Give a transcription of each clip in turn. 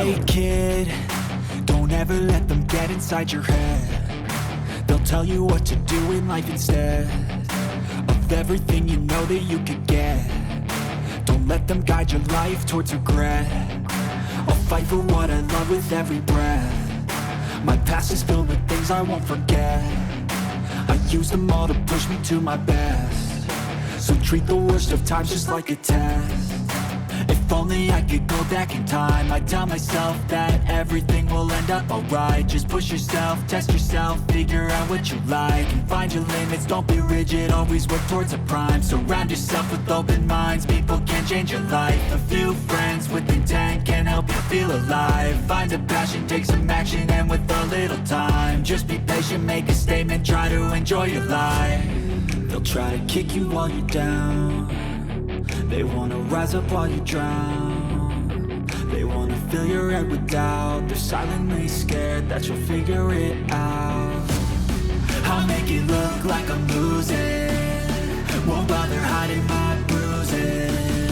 Hey kid, don't ever let them get inside your head. They'll tell you what to do in life instead of everything you know that you could get. Don't let them guide your life towards regret. I'll fight for what I love with every breath. My past is filled with things I won't forget. I use them all to push me to my best. So treat the worst of times just like a test. If only I could go back in time, I'd tell myself that everything will end up alright. Just push yourself, test yourself, figure out what you like, and find your limits, don't be rigid, always work towards a prime. Surround yourself with open minds, people can change your life. A few friends with intent can help you feel alive. Find a passion, take some action, and with a little time, just be patient, make a statement, try to enjoy your life. They'll try to kick you while you're down. They wanna rise up while you drown. They wanna fill your head with doubt. They're silently scared that you'll figure it out. I'll make it look like I'm losing, won't bother hiding my bruises.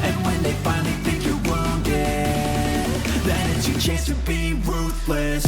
And when they finally think you're wounded, then it's your chance to be ruthless.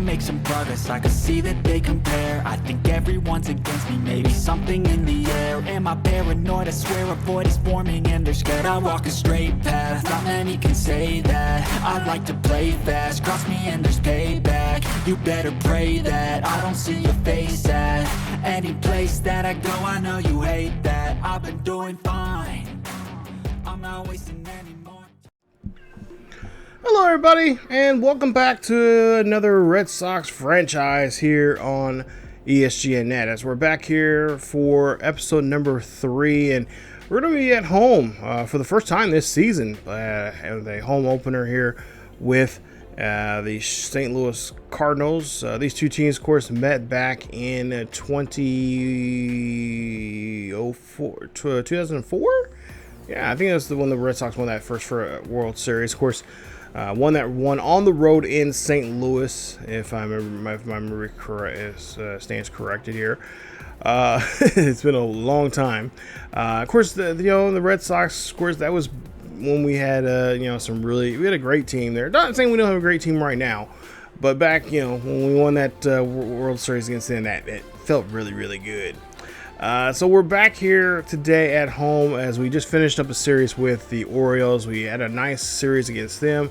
Make some progress, I can see that they compare. I think everyone's against me, maybe something in the air. Am I paranoid? I swear a void is forming and they're scared. I walk a straight path, not many can say that. I like to play fast, cross me and there's payback. You better pray that I don't see your face at any place that I go. I know you hate that. I've been doing fine, I'm not wasting any more. Hello everybody, and welcome back to another Red Sox franchise here on ESGNet, as we're back here for episode number 3, and we're going to be at home for the first time this season, the home opener here with the St. Louis Cardinals. These two teams, of course, met back in 2004? Yeah, I think that's the one the Red Sox won that first World Series, of course. One that won on the road in St. Louis, if my memory stands corrected here. It's been a long time. Of course, the Red Sox, of course, that was when we had we had a great team there. Not saying we don't have a great team right now, but back when we won that World Series against them, it felt really, really good. So we're back here today at home as we just finished up a series with the Orioles. We had a nice series against them,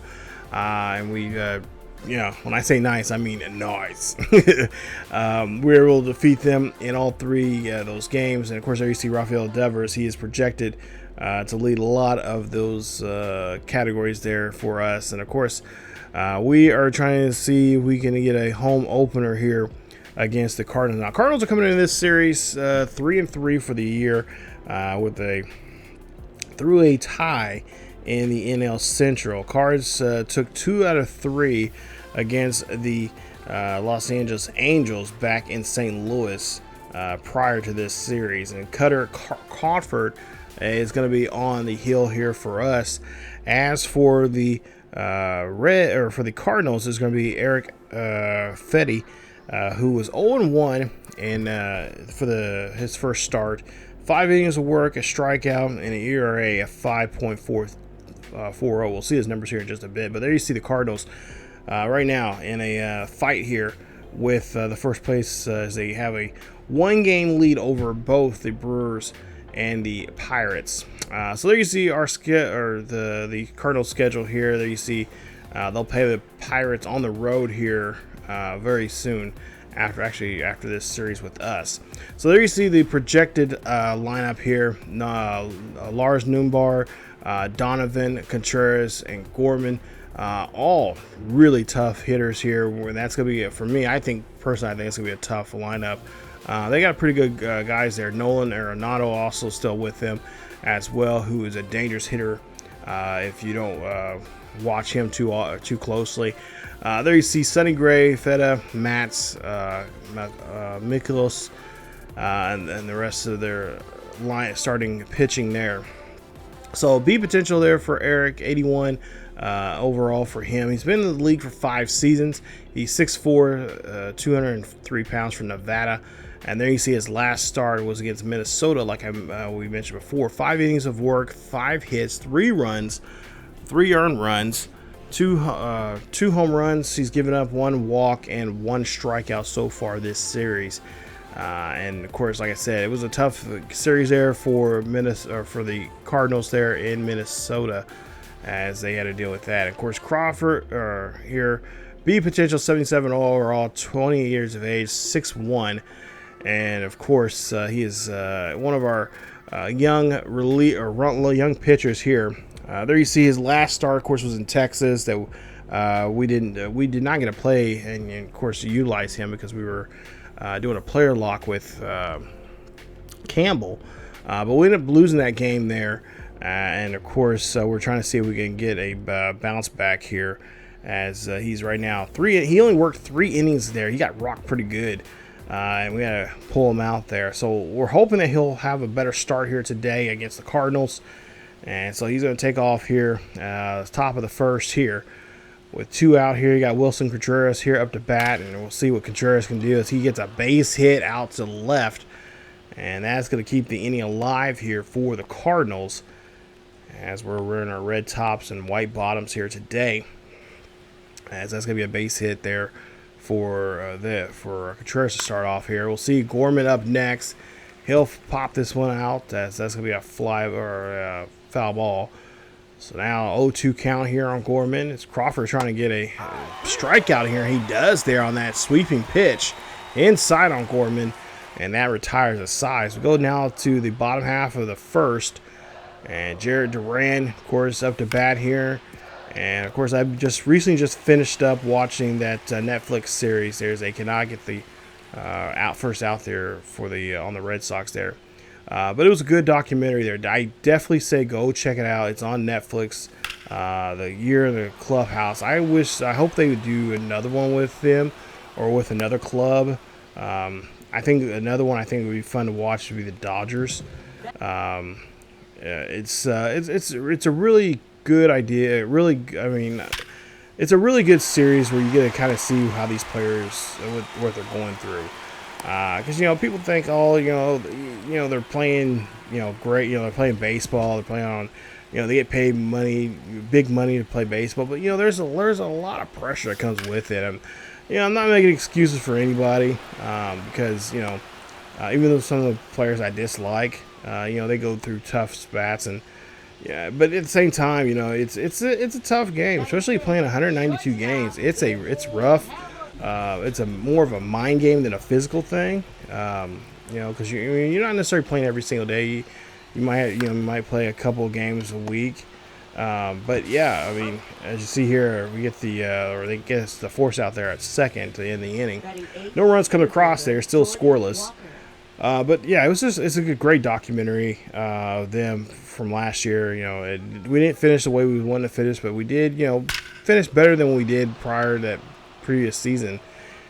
and we, when I say nice, I mean nice. We were able to defeat them in all three those games, and of course, there you see Rafael Devers. He is projected to lead a lot of those categories there for us, and of course, we are trying to see if we can get a home opener here against the Cardinals. Now, Cardinals are coming into this series 3-3 for the year, through a tie in the NL Central. Cards took 2 out of 3 against the Los Angeles Angels back in St. Louis prior to this series, and Kutter Crawford is going to be on the hill here for us. As for the Cardinals, is going to be Erick Fedde, who was 0-1 for his first start. 5 innings of work, a strikeout, and an ERA of 5.40. We'll see his numbers here in just a bit. But there you see the Cardinals right now in a fight here with the first place as they have a 1-game lead over both the Brewers and the Pirates. So there you see the Cardinals schedule here. There you see they'll play the Pirates on the road here very soon after this series with us. So there you see the projected lineup here. Lars Nootbaar, Donovan, Contreras, and Gorman, all really tough hitters here. That's going to be, for me, I think it's going to be a tough lineup. They got pretty good guys there. Nolan Arenado also still with them as well, who is a dangerous hitter if you don't watch him too closely. There you see Sonny Gray, Fedde, Mats, Mikolas, and the rest of their line starting pitching there. So B potential there for Erick, 81 overall for him. He's been in the league for 5 seasons. He's 6'4", 203 pounds from Nevada. And there you see his last start was against Minnesota, like we mentioned before. 5 innings of work, 5 hits, 3 runs, 3 earned runs, 2 home runs. He's given up 1 walk and 1 strikeout so far this series. And of course, like I said, it was a tough series there for the Cardinals there in Minnesota, as they had to deal with that. Of course, Crawford here, B potential, 77 overall, 20 years of age, 6'1", and of course he is one of our young pitchers here. There you see his last start, of course, was in Texas. That we did not get to play and of course utilize him because we were doing a player lock with Campbell, but we ended up losing that game there. And of course, we're trying to see if we can get a bounce back here, as he's right now he only worked 3 innings there. He got rocked pretty good, and we had to pull him out there. So we're hoping that he'll have a better start here today against the Cardinals. And so he's going to take off here, top of the first here. With 2 out here, you got Wilson Contreras here up to bat, and we'll see what Contreras can do as he gets a base hit out to the left. And that's going to keep the inning alive here for the Cardinals, as we're wearing our red tops and white bottoms here today, as that's going to be a base hit there for Contreras to start off here. We'll see Gorman up next. He'll pop this one out, as that's going to be a fly or a foul ball. So now 0-2 count here on Gorman. It's Crawford trying to get a strikeout here. He does there on that sweeping pitch inside on Gorman, and that retires the side. So we go now to the bottom half of the first. And Jared Duran, of course, up to bat here. And, of course, I've just recently finished up watching that Netflix series. They cannot get the first out there for the on the Red Sox there. But it was a good documentary there. I definitely say go check it out. It's on Netflix. The Year in the Clubhouse. I hope they would do another one with them or with another club. I think another one would be fun to watch would be the Dodgers. It's a really good idea. It's a really good series where you get to kind of see how these players, what they're going through. Because people think, they're playing, great. They're playing baseball. They're playing on, they get paid big money to play baseball. But there's a lot of pressure that comes with it. And I'm not making excuses for anybody, because even though some of the players I dislike, they go through tough spats, and but at the same time, it's a tough game, especially playing 192 games. It's rough. It's more of a mind game than a physical thing. Because you're not necessarily playing every single day. You might play a couple of games a week. But yeah, as you see here, we get they get us the force out there at second to end the inning. No runs come across there, still scoreless. But yeah, it's a great documentary of them from last year. We didn't finish the way we wanted to finish, but we did, finish better than we did prior to that previous season.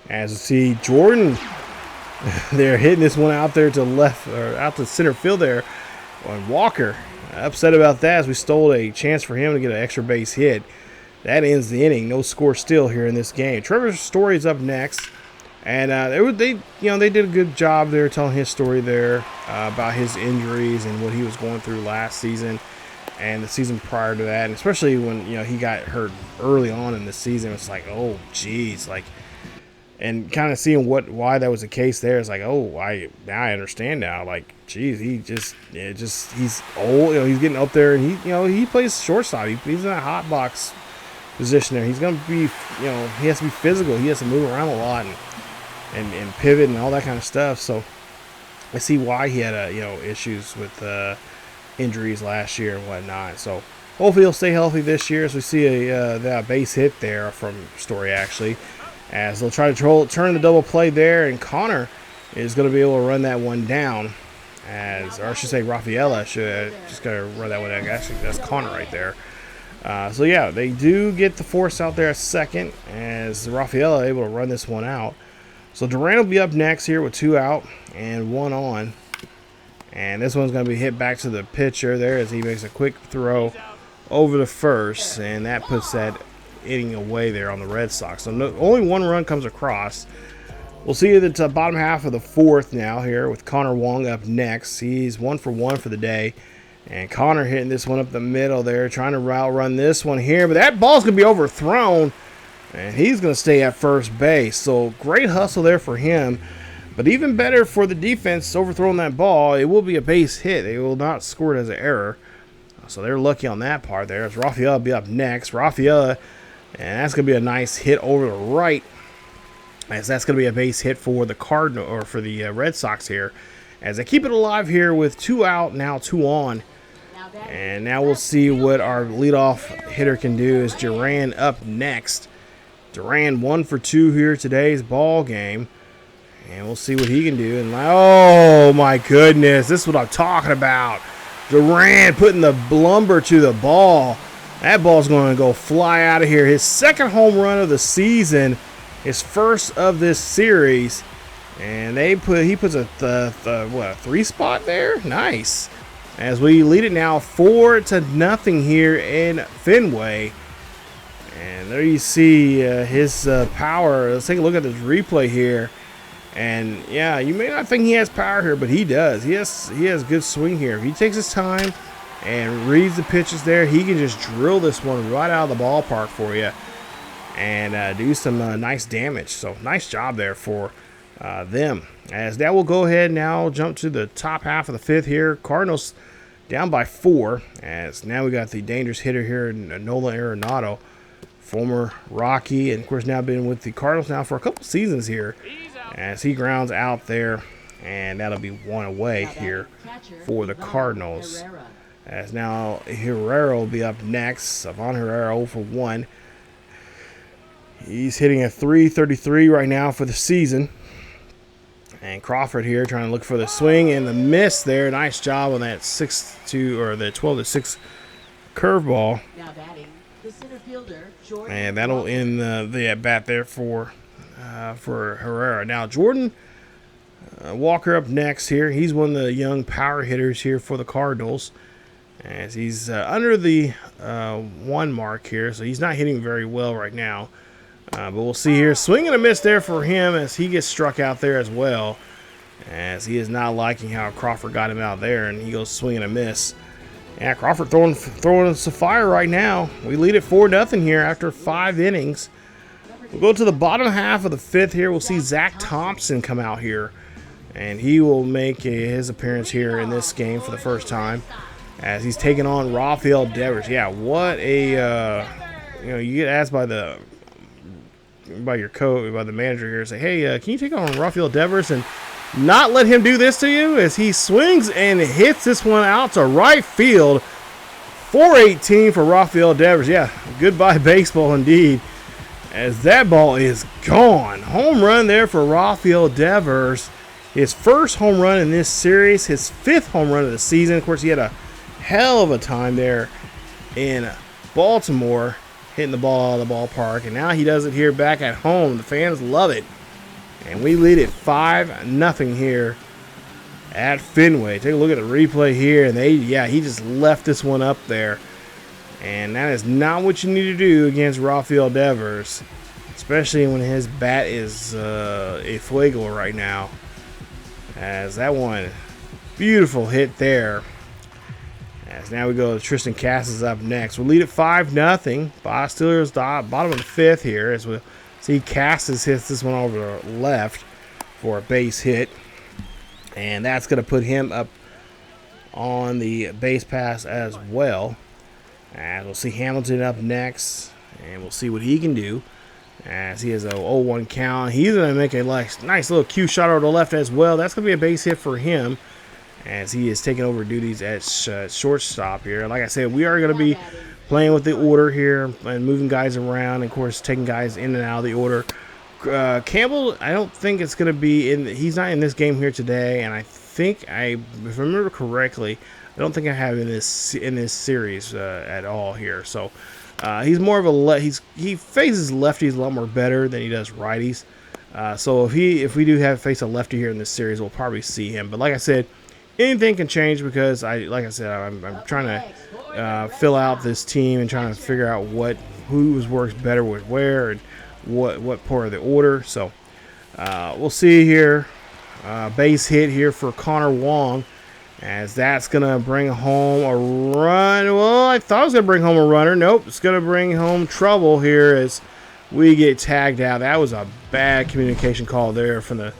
As you see, Jordan, they're hitting this one out there to left or out to center field there on Walker. Upset about that, as we stole a chance for him to get an extra base hit. That ends the inning. No score still here in this game. Trevor Story is up next. And they did a good job there telling his story there about his injuries and what he was going through last season and the season prior to that, and especially when he got hurt early on in the season. It's like, oh geez, and kind of seeing why that was the case there. It's like, oh, I understand now. Like, geez, he's old. He's getting up there, and he plays shortstop. He's in a hot box position there. He's gonna be, he has to be physical. He has to move around a lot and pivot and all that kind of stuff. So I see why he had issues with injuries last year and whatnot. So hopefully he'll stay healthy this year, as we see that base hit there from Story, actually, as they'll try to turn the double play there, and Connor is going to be able to run that one down, or I should say Rafaela should just got to run that one down. Actually, that's Connor right there. So yeah, they do get the force out there at second as Rafaela able to run this one out. So Duran will be up next here with 2 out and 1 on. And this one's going to be hit back to the pitcher there as he makes a quick throw over the first. And that puts that inning away there on the Red Sox. So only 1 run comes across. We'll see at the bottom half of the 4th now here with Connor Wong up next. He's 1 for 1 for the day. And Connor hitting this one up the middle there, trying to route run this one here. But that ball's going to be overthrown. And he's going to stay at first base. So great hustle there for him. But even better for the defense overthrowing that ball, it will be a base hit. They will not score it as an error. So they're lucky on that part there. As Rafaela will be up next. Rafaela, and that's going to be a nice hit over the right. As that's going to be a base hit for the Cardinals or for the Red Sox here. As they keep it alive here with 2 out, now 2 on. And now we'll see what our leadoff hitter can do as Duran up next. Duran 1 for 2 here today's ball game. And we'll see what he can do. And oh my goodness, this is what I'm talking about. Duran putting the lumber to the ball. That ball's going to go fly out of here. His 2nd home run of the season. His 1st of this series. And he puts a 3 spot there? Nice. As we lead it now 4-0 here in Fenway. And there you see his power. Let's take a look at this replay here. And yeah, you may not think he has power here, but he does. He has good swing here. If he takes his time and reads the pitches there, he can just drill this one right out of the ballpark for you and do some nice damage. So nice job there for them. As that will go ahead now, jump to the top half of the 5th here. Cardinals down by 4. As now we got the dangerous hitter here, Nolan Arenado, former Rocky, and of course now been with the Cardinals now for a couple seasons here. As he grounds out there, and that'll be 1 away here for the Cardinals. As now Herrera will be up next. Ivan Herrera 0 for 1. He's hitting a .333 right now for the season. And Crawford here trying to look for the swing and the miss there. Nice job on that 6-2 or the 12-6 curveball. Now batting, the center fielder, Jordan. And that'll end the at bat there for Herrera. Now Jordan Walker up next here. He's one of the young power hitters here for the Cardinals. As he's under the 1 mark here, so he's not hitting very well right now. But we'll see here. Swing and a miss there for him as he gets struck out there as well. As he is not liking how Crawford got him out there, and he goes swing and a miss. Yeah, Crawford throwing some fire right now. We lead it 4-0 here after 5 innings. We'll go to the bottom half of the 5th here. We'll see Zach Thompson come out here. And he will make his appearance here in this game for the first time. As he's taking on Rafael Devers. Yeah, what a, you get asked by your coach, by the manager here, say, hey, can you take on Rafael Devers and not let him do this to you? As he swings and hits this one out to right field. 418 for Rafael Devers. Yeah, goodbye baseball indeed. As that ball is gone. Home run there for Rafael Devers. His 1st home run in this series. His 5th home run of the season. Of course, he had a hell of a time there in Baltimore, hitting the ball out of the ballpark. And now he does it here back at home. The fans love it. And we lead it 5-0 here at Fenway. Take a look at the replay here. And he just left this one up there. And that is not what you need to do against Rafael Devers, especially when his bat is a fuego right now. As that one, beautiful hit there. As now we go to Tristan Casas up next. We'll lead it 5-0. Bob Steelers bottom of the 5th here. As we'll see Casas hits this one over the left for a base hit. And that's going to put him up on the base pass as well. And we'll see Hamilton up next, and we'll see what he can do as he has a 0-1 count. He's going to make a nice little cue shot over the left as well. That's going to be a base hit for him as he is taking over duties at shortstop here. Like I said, we are going to be playing with the order here and moving guys around, and of course, taking guys in and out of the order. Campbell, I don't think it's going to be in. He's not in this game here today, and I think if I remember correctly, I don't think I have in this series at all here. So he's more of a he faces lefties a lot more better than he does righties. So if we do face a lefty here in this series, we'll probably see him. But like I said, anything can change because I'm trying to fill out this team and trying to figure out who works better with where and what part of the order. So we'll see here. Base hit here for Connor Wong, as that's gonna bring home a run. Well, I thought it was gonna bring home a runner. Nope, it's gonna bring home trouble here as we get tagged out. That was a bad communication call there from the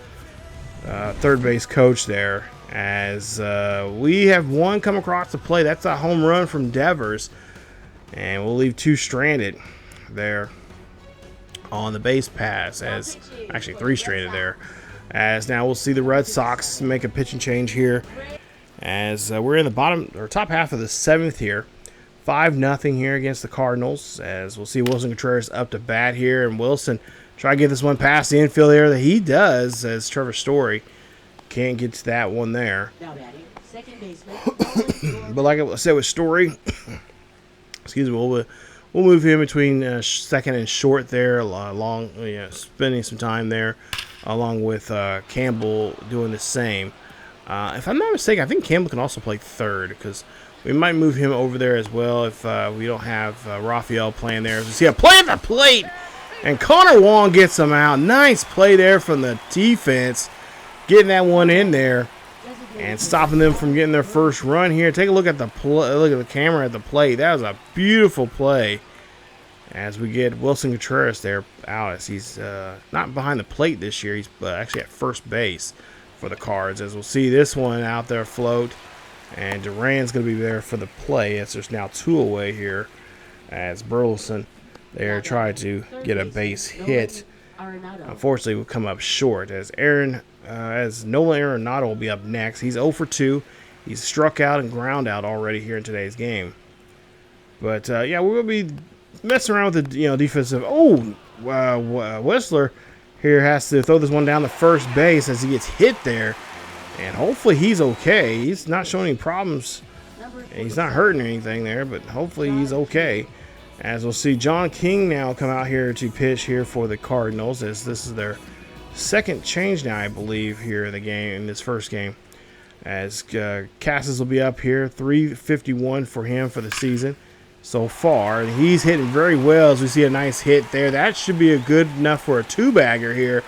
third base coach there, as we have one come across the plate. That's a home run from Devers, and we'll leave two stranded there on the base pass, as actually three stranded there, as now we'll see the Red Sox make a pitching change here, as we're in the bottom or top half of the seventh here. 5-0 here against the Cardinals, as we'll see Wilson Contreras up to bat here, and Wilson try to get this one past the infield there that he does, as Trevor Story can't get to that one there. Now batting, second baseman. But like I said with Story, excuse me, we'll move him between second and short there, along spending some time there, along with Campbell doing the same. If I'm not mistaken, I think Campbell can also play third, because we might move him over there as well if we don't have Raphael playing there. So we see a play at the plate, and Connor Wong gets him out. Nice play there from the defense, getting that one in there and stopping them from getting their first run here. Take a look at the camera at the plate. That was a beautiful play, as we get Wilson Contreras there out, as he's not behind the plate this year. He's actually at first base for the Cards, as we'll see this one out there float. And Duran's going to be there for the play, as there's now two away here, as Burleson there tried to get a base hit. Unfortunately, will come up short, as Nolan Arenado will be up next. He's 0 for 2. He's struck out and ground out already here in today's game. But yeah, we're going to be messing around with the defensive. Whistler here has to throw this one down to first base as he gets hit there. And hopefully he's okay. He's not showing any problems. He's not hurting anything there, but hopefully he's okay. As we'll see John King now come out here to pitch here for the Cardinals, as this is their second change now, I believe, here in the game, in this first game. As Cassis will be up here, 351 for him for the season so far. And he's hitting very well, as we see a nice hit there. That should be good enough for a two-bagger here.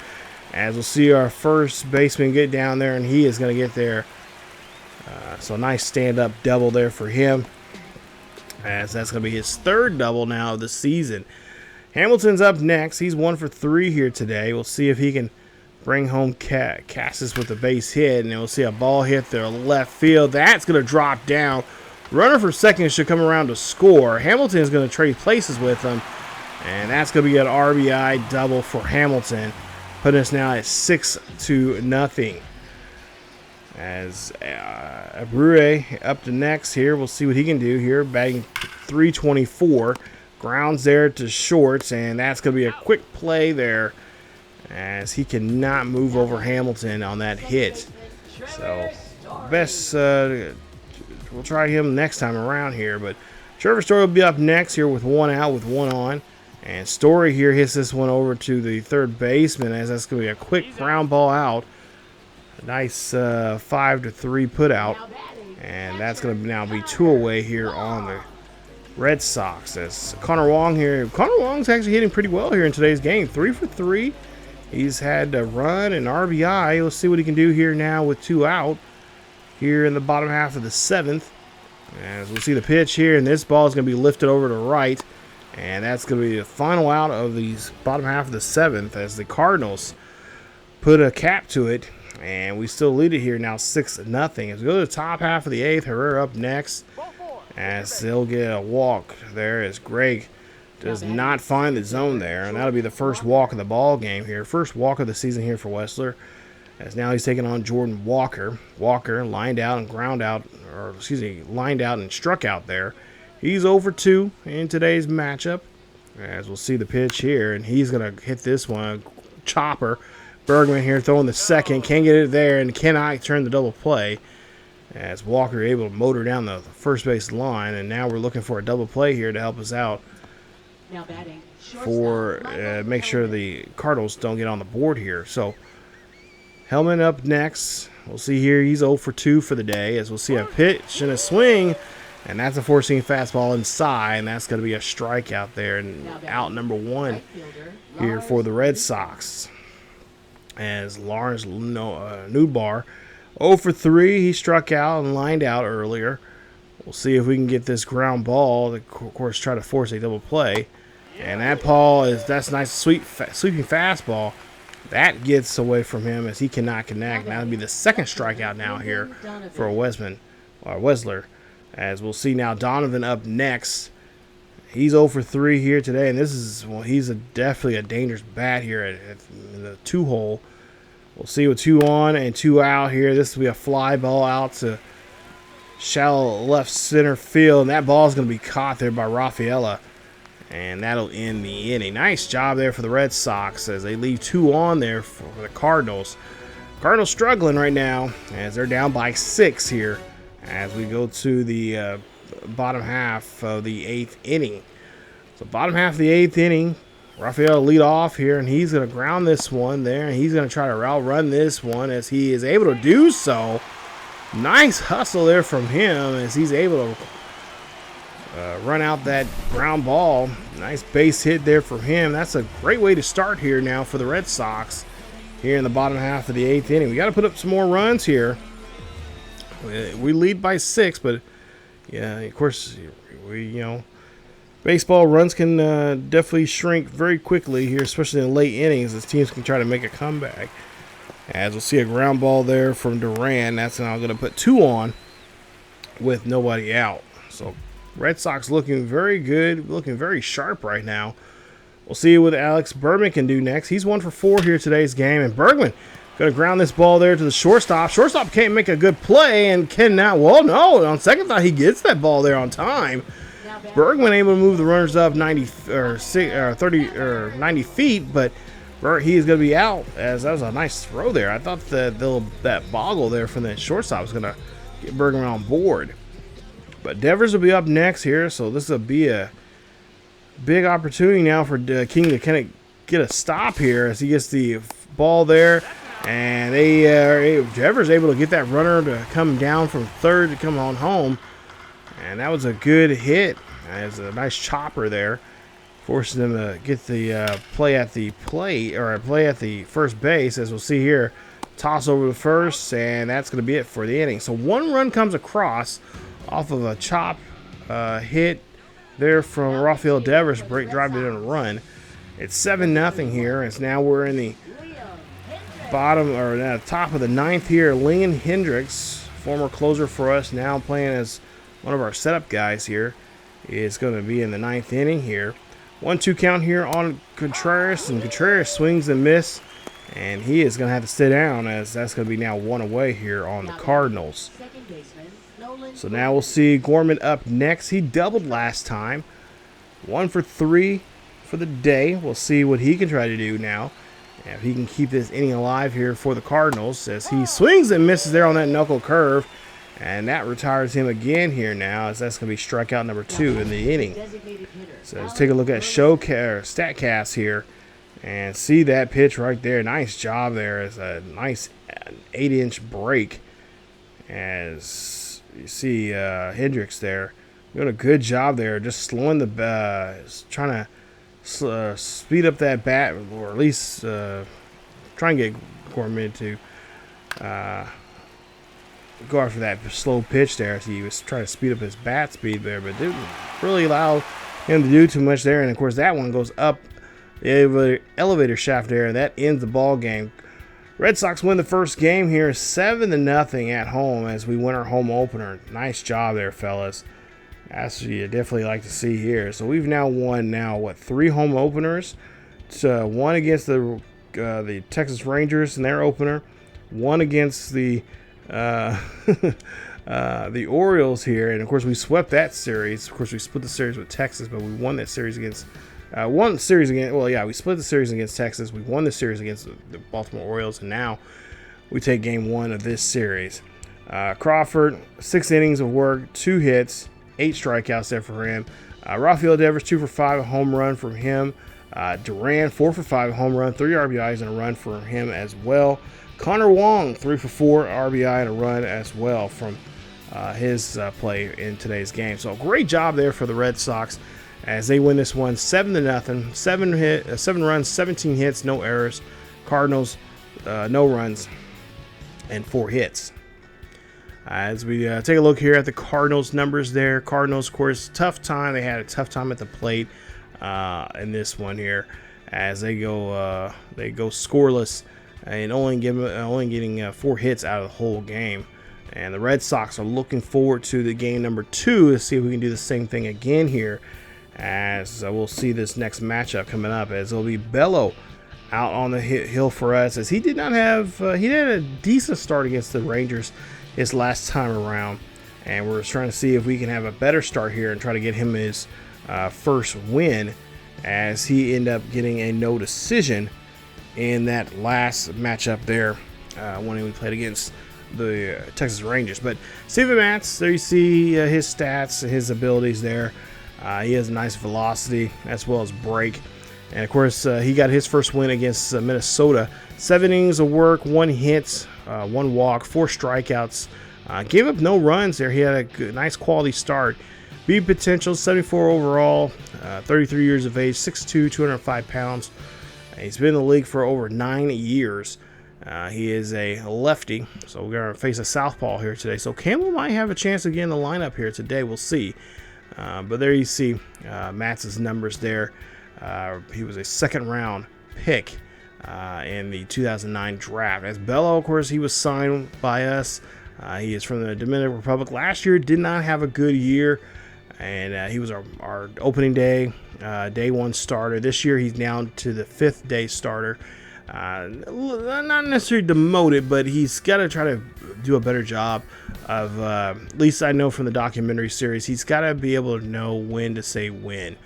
As we'll see our first baseman get down there, and he is going to get there. So nice stand-up double there for him, as that's going to be his third double now of the season. Hamilton's up next. He's 1 for 3 here today. We'll see if he can bring home Cassis with a base hit, and then we'll see a ball hit there left field. That's going to drop down. Runner for second should come around to score. Hamilton is going to trade places with him, and that's going to be an RBI double for Hamilton, putting us now at 6-0. As Abreu up to next here. We'll see what he can do here. Batting .324. Grounds there to shorts, and that's going to be a quick play there, as he cannot move over Hamilton on that hit. So best we'll try him next time around here. But Trevor Story will be up next here with one out with one on. And Story here hits this one over to the third baseman, as that's going to be a quick ground ball out. A nice 5-3 put out. And that's going to now be 2 away here on the Red Sox. As Connor Wong here. Connor Wong's actually hitting pretty well here in today's game. 3 for 3. He's had a run and RBI. Let's see what he can do here now with 2 out here in the bottom half of the 7th. As we'll see the pitch here, and this ball is going to be lifted over to right. And that's going to be the final out of the bottom half of the 7th, as the Cardinals put a cap to it. And we still lead it here now 6-0. As we go to the top half of the 8th, Herrera up next, as they'll get a walk there, as Greg does not find the zone there. And that'll be the first walk of the ball game here. First walk of the season here for Whistler, as now he's taking on Jordan Walker. Walker lined out and lined out and struck out there. He's 0 for 2 in today's matchup, as we'll see the pitch here, and he's going to hit this one. Chopper. Bergman here throwing the second. Can't get it there and cannot turn the double play. as Walker able to motor down the first base line, and now we're looking for a double play here to help us out Now batting. for make sure the Cardinals don't get on the board here. So Hellman up next. We'll see here. He's 0 for 2 for the day, as we'll see a pitch and a swing, and that's a four-seam fastball inside, and that's going to be a strikeout there, and out number 1 here for the Red Sox. As Lawrence Newbar 0 for 3, he struck out and lined out earlier. We'll see if we can get this ground ball to, of course, try to force a double play. And that's nice, sweeping fastball. That gets away from him as he cannot connect. That'll be the second strikeout now here for Wesler. As we'll see now, Donovan up next. He's 0 for 3 here today, and he's definitely a dangerous bat here in the 2-hole. We'll see with 2 on and 2 out here. This will be a fly ball out to shallow left center field, and that ball is going to be caught there by Rafaela, and that'll end the inning. Nice job there for the Red Sox as they leave 2 on there for the Cardinals. Cardinals struggling right now as they're down by 6 here as we go to the bottom half of the 8th inning. So bottom half of the 8th inning, Rafael lead off here, and he's going to ground this one there, and he's going to try to outrun this one as he is able to do so. Nice hustle there from him as he's able to run out that ground ball. Nice base hit there for him. That's a great way to start here now for the Red Sox here in the bottom half of the 8th inning. We got to put up some more runs here. We lead by 6, but yeah, of course, baseball runs can definitely shrink very quickly here, especially in late innings, as teams can try to make a comeback. As we'll see a ground ball there from Duran. That's now going to put 2 on with nobody out. So Red Sox looking very good, looking very sharp right now. We'll see what Alex Bergman can do next. He's 1 for 4 here today's game, and Bergman going to ground this ball there to the shortstop. Shortstop can't make a good play and cannot. Well, no, on second thought, he gets that ball there on time. Bergman able to move the runners up 90 feet, but he is going to be out, as that was a nice throw there. I thought that boggle there from the shortstop was going to get Bergman on board. But Devers will be up next here, so this will be a big opportunity now for King to kind of get a stop here as he gets the ball there. And Devers able to get that runner to come down from third to come on home. And that was a good hit. There's a nice chopper there, forcing them to get the play at the first base, as we'll see here. Toss over to first, and that's going to be it for the inning. So 1 run comes across off of a chop hit there from Rafael Devers, drive it in a run. It's 7-0 here, as now we're in the top of the 9th here. Lincoln Hendricks, former closer for us, now playing as one of our setup guys here, is going to be in the 9th inning here. 1-2 count here on Contreras, and Contreras swings and miss, and he is going to have to sit down, as that's going to be now 1 away here on the Cardinals. So now we'll see Gorman up next. He doubled last time. 1 for 3 for the day. We'll see what he can try to do now, if he can keep this inning alive here for the Cardinals, as he swings and misses there on that knuckle curve. And that retires him again here now, as that's going to be strikeout number 2 in the inning. So let's take a look at StatCast here and see that pitch right there. Nice job there. It's a nice 8-inch break. As you see Hendricks there doing a good job there, just slowing trying to speed up that bat, or at least try and get Gorman to go after that slow pitch there, as he was trying to speed up his bat speed there, but didn't really allow him to do too much there. And of course that one goes up the elevator shaft there, and that ends the ball game. Red Sox win the first game here 7-0 at home, as we win our home opener. Nice job there, fellas. That's what you definitely like to see here. So we've now won 3 home openers. 1 against the Texas Rangers in their opener, 1 against the Orioles here, and of course we swept that series. Of course we split the series with Texas, but we won that series against we split the series against Texas. We won the series against the Baltimore Orioles, and now we take game 1 of this series. Crawford, 6 innings of work, 2 hits, 8 strikeouts there for him. Rafael Devers, 2 for 5, a home run from him. Duran, 4 for 5, a home run, 3 RBIs and a run for him as well. Connor Wong, 3 for 4, RBI and a run as well from his play in today's game. So great job there for the Red Sox as they win this one 7-0. 7 runs, 17 hits, no errors. Cardinals, no runs and 4 hits. As we take a look here at the Cardinals numbers there. Cardinals, of course, tough time. They had a tough time at the plate in this one here as they go scoreless and only getting 4 hits out of the whole game. And the Red Sox are looking forward to the game number 2 to see if we can do the same thing again here. As we'll see this next matchup coming up, as it'll be Bello out on the hill for us, as he did not have he had a decent start against the Rangers his last time around, and we're trying to see if we can have a better start here and try to get him his first win, as he ended up getting a no decision in that last matchup there when we played against the Texas Rangers. But Steven Matz, there you see his stats, his abilities there. He has a nice velocity as well as break. And of course, he got his first win against Minnesota. 7 innings of work, 1 hit, 1 walk, 4 strikeouts. Gave up no runs there. He had a good, nice quality start. Speed potential, 74 overall, 33 years of age, 6'2", 205 pounds. He's been in the league for over 9 years. He is a lefty, so we're going to face a southpaw here today. So Campbell might have a chance to get in the lineup here today. We'll see. But there you see Matz's numbers there. He was a second-round pick in the 2009 draft. As Bello, of course, he was signed by us. He is from the Dominican Republic. Last year did not have a good year, and he was our opening day, day 1 starter. This year he's down to the 5th day starter. Not necessarily demoted, but he's got to try to do a better job of, at least I know from the documentary series, he's got to be able to know when to say when.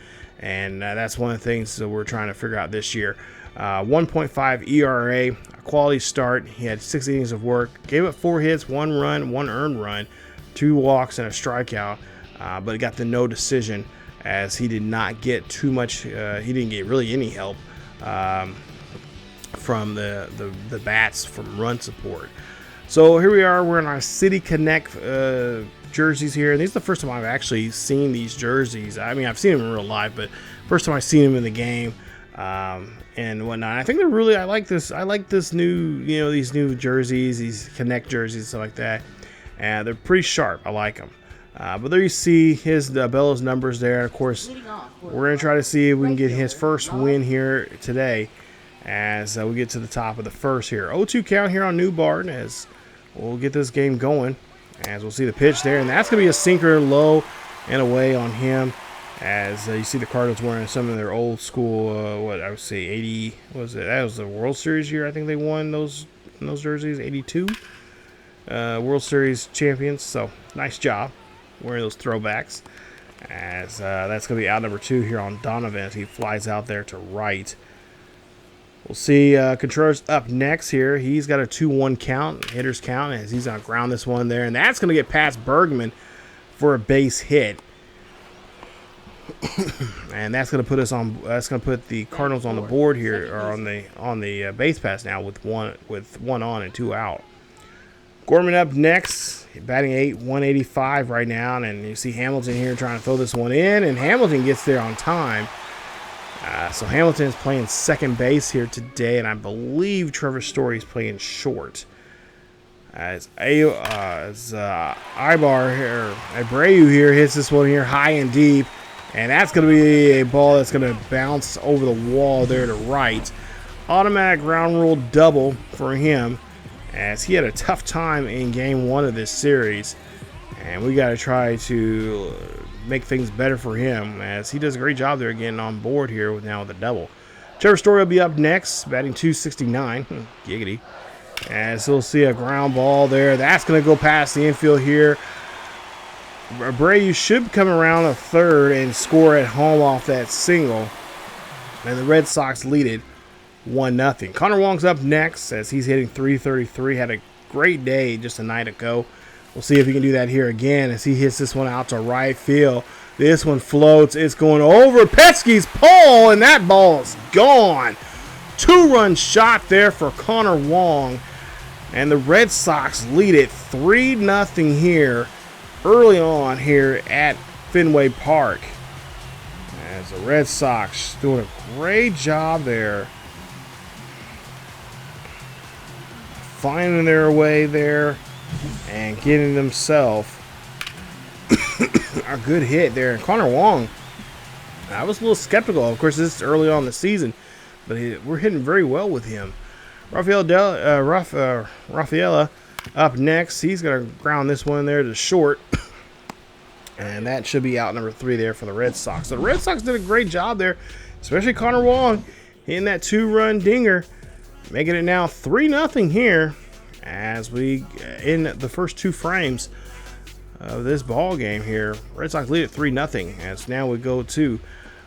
And that's one of the things that we're trying to figure out this year. 1.5 ERA, a quality start. He had 6 innings of work, gave up 4 hits, 1 run, 1 earned run, 2 walks, and a strikeout. But he got the no decision as he did not get too much. He didn't get really any help from the bats from run support. So here we are. We're in our City Connect jerseys here. And this is the first time I've actually seen these jerseys. I mean, I've seen them in real life, but first time I've seen them in the game and whatnot. I think they're really, I like this new, these new jerseys, these Connect jerseys, stuff like that. And they're pretty sharp. I like them. But there you see his Bello's numbers there. And of course, we're going to try to see if we can get his first win here today as we get to the top of the first here. 0-2 count here on Newbarn as we'll get this game going. As we'll see the pitch there, and that's going to be a sinker low and away on him. As you see the Cardinals wearing some of their old school, what I would say 80, what was it? That was the World Series year. I think they won those jerseys, 82 World Series champions. So nice job wearing those throwbacks. As that's going to be out number 2 here on Donovan as he flies out there to right. We'll see Contreras up next here. He's got a 2-1 count, hitter's count, as he's going to ground this one there. And that's going to get past Bergman for a base hit. And that's going to put us on. That's going to put the Cardinals on the board here, or on the base pass now with one on and 2 out. Gorman up next, batting 185 right now, and you see Hamilton here trying to throw this one in, and Hamilton gets there on time. So Hamilton is playing second base here today, and I believe Trevor Story is playing short. As Ibar here, Abreu here hits this one here high and deep, and that's going to be a ball that's going to bounce over the wall there to right. Automatic ground rule double for him, as he had a tough time in game 1 of this series, and we got to try to make things better for him, as he does a great job there getting on board here with the double. Trevor Story will be up next, batting 269. Giggity. As we'll see a ground ball there. That's going to go past the infield here. Abreu should come around a third and score at home off that single. And the Red Sox lead it 1-0. Connor Wong's up next as he's hitting .333. Had a great day just a night ago We'll see if he can do that here again as he hits this one out to right field. This one floats. It's going over Pesky's pole, and that ball is gone. 2-run shot there for Connor Wong. And the Red Sox lead it 3-0 here early on here at Fenway Park. As the Red Sox doing a great job there. Finding their way there and getting themselves a good hit there. And Connor Wong, I was a little skeptical. Of course, this is early on in the season, but we're hitting very well with him. Rafaela up next. He's going to ground this one there to short. And that should be out number 3 there for the Red Sox. So the Red Sox did a great job there, especially Connor Wong hitting that 2-run dinger, making it now 3-0 here as we in the first 2 frames of this ball game here. Red Sox lead at 3-0 as now we go to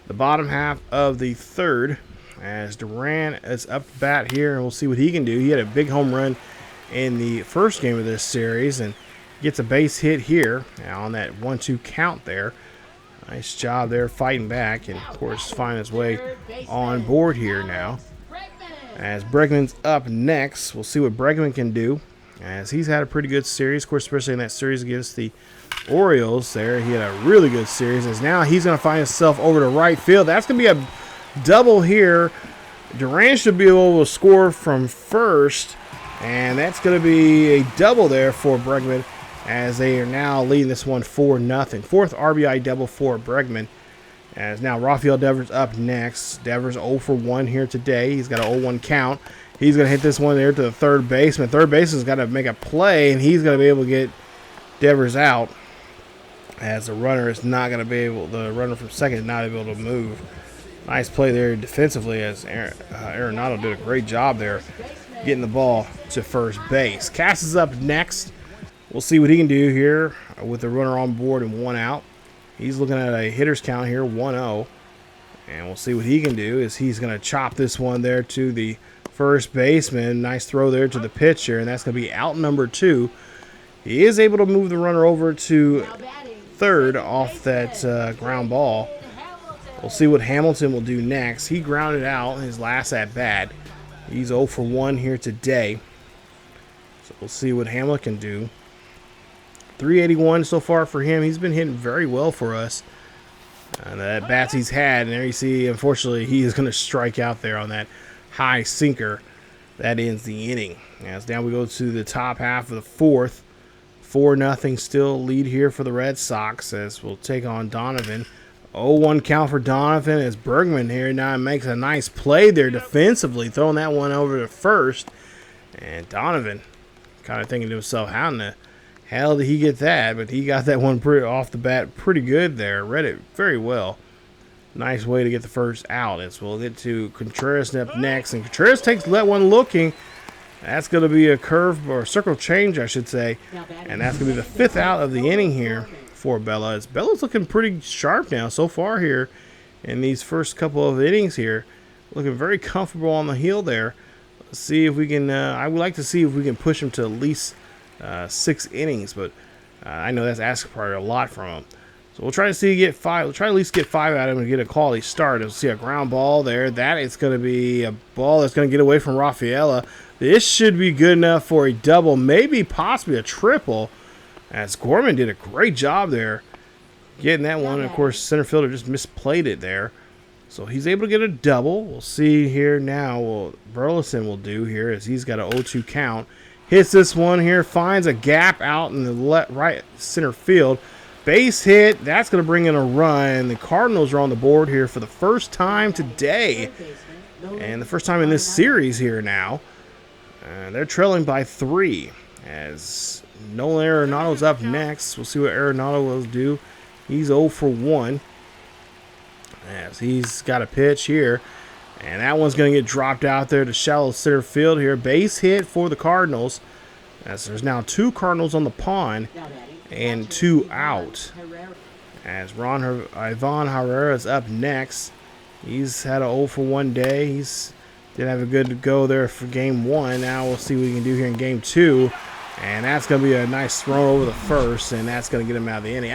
the bottom half of the 3rd as Duran is up to bat here, and we'll see what he can do. He had a big home run in the first game of this series and gets a base hit here on that 1-2 count there. Nice job there fighting back, and of course find his way on board here now. As Bregman's up next, we'll see what Bregman can do as he's had a pretty good series, of course, especially in that series against the Orioles there. He had a really good series as now he's going to find himself over to right field. That's going to be a double here. Duran should be able to score from first, and that's going to be a double there for Bregman as they are now leading this one 4-0. 4th RBI double for Bregman. As now Rafael Devers up next. Devers 0 for 1 here today. He's got an 0-1 count. He's going to hit this one there to the third baseman. Third baseman's got to make a play, and he's going to be able to get Devers out. As the runner is not going to be able, the runner from second is not able to move. Nice play there defensively as Arenado did a great job there getting the ball to first base. Cass is up next. We'll see what he can do here with the runner on board and 1 out. He's looking at a hitter's count here, 1-0. And we'll see what he can do is he's going to chop this one there to the first baseman. Nice throw there to the pitcher, and that's going to be out number 2. He is able to move the runner over to third off that ground ball. We'll see what Hamilton will do next. He grounded out his last at-bat. He's 0 for 1 here today. So we'll see what Hamilton can do. 381 so far for him. He's been hitting very well for us. And the at-bats he's had, and there you see, unfortunately, he is going to strike out there on that high sinker. That ends the inning. As now we go to the top half of the 4th. 4-0 still lead here for the Red Sox as we'll take on Donovan. 0-1 count for Donovan as Bergman here now makes a nice play there defensively, throwing that one over to first. And Donovan kind of thinking to himself, how in the hell did he get that? But he got that one pretty off the bat pretty good there. Read it very well. Nice way to get the first out. As we'll get to Contreras up next. And Contreras takes that one looking. That's going to be a curve or circle change, I should say. And that's going to be the 5th out of the inning here for Bella. As Bella's looking pretty sharp now so far here in these first couple of innings here. Looking very comfortable on the heel there. Let's see if we can, I would like to see if we can push him to at least 6 innings, but I know that's asking probably a lot from him. So we'll try to see get 5. We'll try to at least get 5 out of him and get a quality start. We'll see a ground ball there. That is going to be a ball that's going to get away from Rafaela. This should be good enough for a double, maybe possibly a triple. As Gorman did a great job there getting that one. Of course, center fielder just misplayed it there. So he's able to get a double. We'll see here now what Burleson will do here as he's got an 0-2 count. Hits this one here, finds a gap out in the right center field. Base hit, that's going to bring in a run. The Cardinals are on the board here for the first time today. And the first time in this series here now. They're trailing by 3. As Nolan Arenado's up next. We'll see what Arenado will do. He's 0 for 1. As he's got a pitch here. And that one's going to get dropped out there to shallow center field here. Base hit for the Cardinals. As there's now 2 Cardinals on the pond and 2 out. As Ivan Herrera is up next. He's had a 0 for 1 day. He's did have a good go there for game 1. Now we'll see what he can do here in game 2. And that's going to be a nice throw over the first, and that's going to get him out of the inning.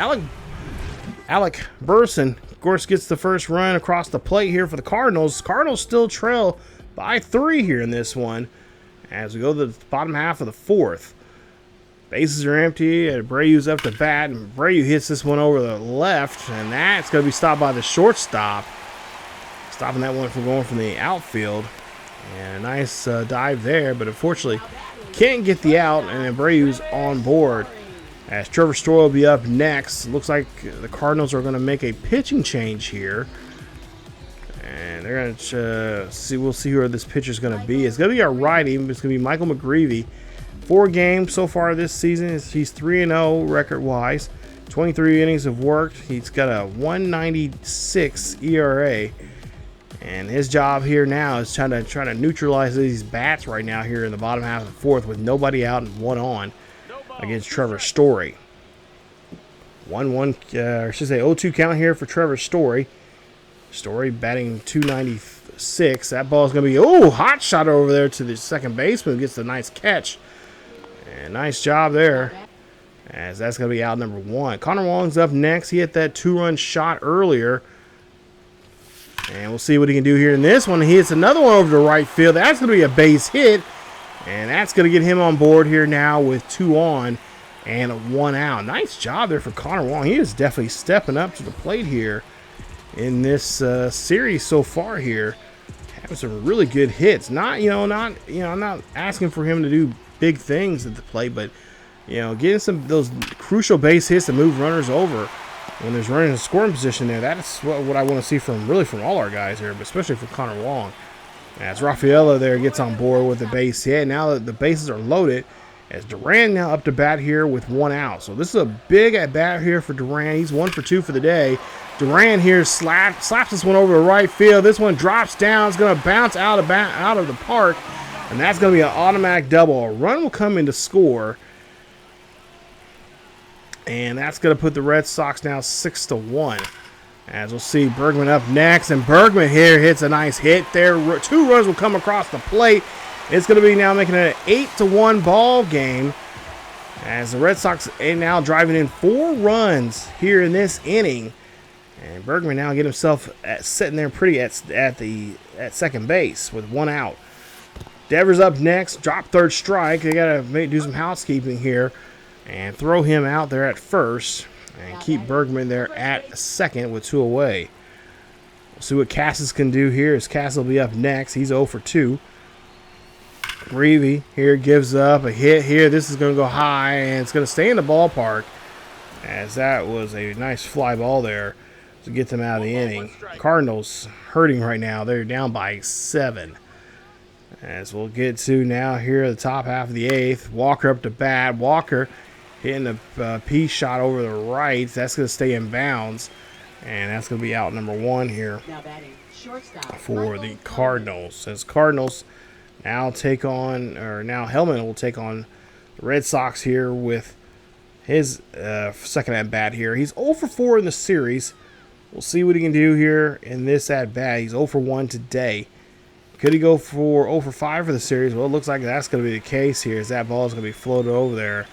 Alec Burson, of course, gets the first run across the plate here for the Cardinals. Cardinals still trail by 3 here in this one as we go to the bottom half of the 4th. Bases are empty, and Abreu's up to bat, and Abreu hits this one over the left, and that's going to be stopped by the shortstop, stopping that one from going from the outfield. And a nice dive there, but unfortunately can't get the out, and Abreu's on board. As Trevor Story will be up next. Looks like the Cardinals are going to make a pitching change here. And they're going to see. We'll see who this pitcher is going to be. It's going to be our righty. It's going to be Michael McGreevy. 4 games so far this season. He's 3-0 record-wise. 23 innings have worked. He's got a 1.96 ERA. And his job here now is trying to neutralize these bats right now here in the bottom half of the 4th with nobody out and 1 on against Trevor Story. 0-2 count here for Trevor Story. Story batting 296. That ball is going to be, hot shot over there to the second baseman. Gets the nice catch. And nice job there. As that's going to be out number 1. Connor Wong's up next. He hit that 2-run shot earlier. And we'll see what he can do here in this one. He hits another one over to right field. That's going to be a base hit. And that's going to get him on board here now with 2 on and 1 out. Nice job there for Connor Wong. He is definitely stepping up to the plate here in this series so far here. Having some really good hits. I'm not asking for him to do big things at the plate, but getting some those crucial base hits to move runners over when there's running in scoring position there. That's what I want to see from all our guys here, but especially from Connor Wong. As Rafaela there gets on board with the base hit. Now that the bases are loaded, as Duran now up to bat here with 1 out. So this is a big at bat here for Duran. He's 1 for 2 for the day. Duran here slaps this one over to right field. This one drops down. It's going to bounce out of the park, and that's going to be an automatic double. A run will come in to score. And that's going to put the Red Sox now 6-1. As we'll see Bergman up next. And Bergman here hits a nice hit there. 2 runs will come across the plate. It's going to be now making it an 8-1 ball game. As the Red Sox are now driving in 4 runs here in this inning. And Bergman now get himself sitting there pretty at second base with 1 out. Devers up next. Drop third strike. They got to do some housekeeping here. And throw him out there at first. And keep Bergman there at second with 2 away. We'll see what Cassis can do here as Cassis will be up next. He's 0 for 2. Greavy here gives up a hit here. This is going to go high, and it's going to stay in the ballpark. As that was a nice fly ball there to get them out of the inning. Cardinals hurting right now. They're down by 7. As we'll get to now here at the top half of the 8th. Walker up to bat. Walker hitting a P shot over the right. That's going to stay in bounds. And that's going to be out number 1 here for the Cardinals. As Cardinals now Hellman will take on the Red Sox here with his second at bat here. He's 0 for 4 in the series. We'll see what he can do here in this at bat. He's 0 for 1 today. Could he go for 0 for 5 for the series? Well, it looks like that's going to be the case here as that ball is going to be floated over there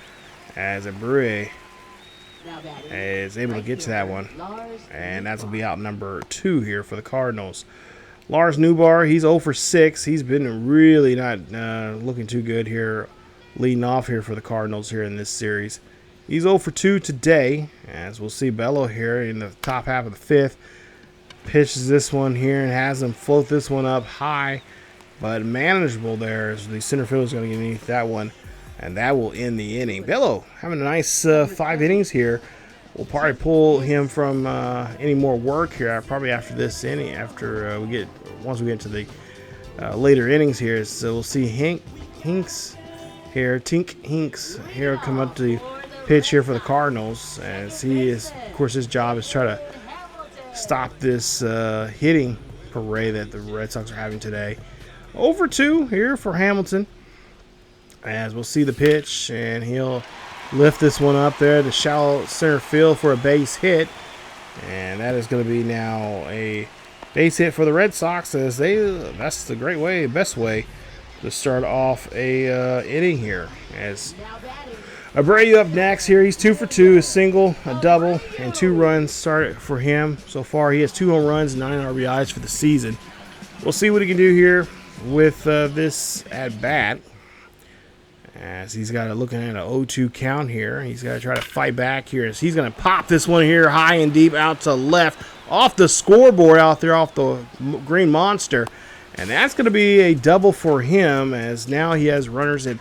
as Abreu is able to get to that one. And that's going to be out number 2 here for the Cardinals. Lars Newbar, he's 0 for 6. He's been really not looking too good here, leading off here for the Cardinals here in this series. He's 0 for 2 today, as we'll see Bello here in the top half of the 5th. Pitches this one here and has him float this one up high, but manageable there as the center fielder is going to get underneath that one, and that will end the inning. Bello having a nice 5 innings here. We'll probably pull him from any more work here probably after this inning, once we get to the later innings here. So we'll see Hinks here come up to the pitch here for the Cardinals, as he is, of course, his job is try to stop this hitting parade that the Red Sox are having today. 0 for 2 here for Hamilton, as we'll see the pitch, and he'll lift this one up there to shallow center field for a base hit, and that is going to be now a base hit for the Red Sox, as that's the best way to start off a inning here. As Abreu up next here. He's 2 for 2, a single, a double, and 2 runs started for him so far. He has 2 home runs, 9 RBIs for the season. We'll see what he can do here with this at bat. As he's got looking at an 0-2 count here. He's got to try to fight back here. As he's going to pop this one here high and deep out to left off the scoreboard out there off the green monster. And that's going to be a double for him, as now he has runners that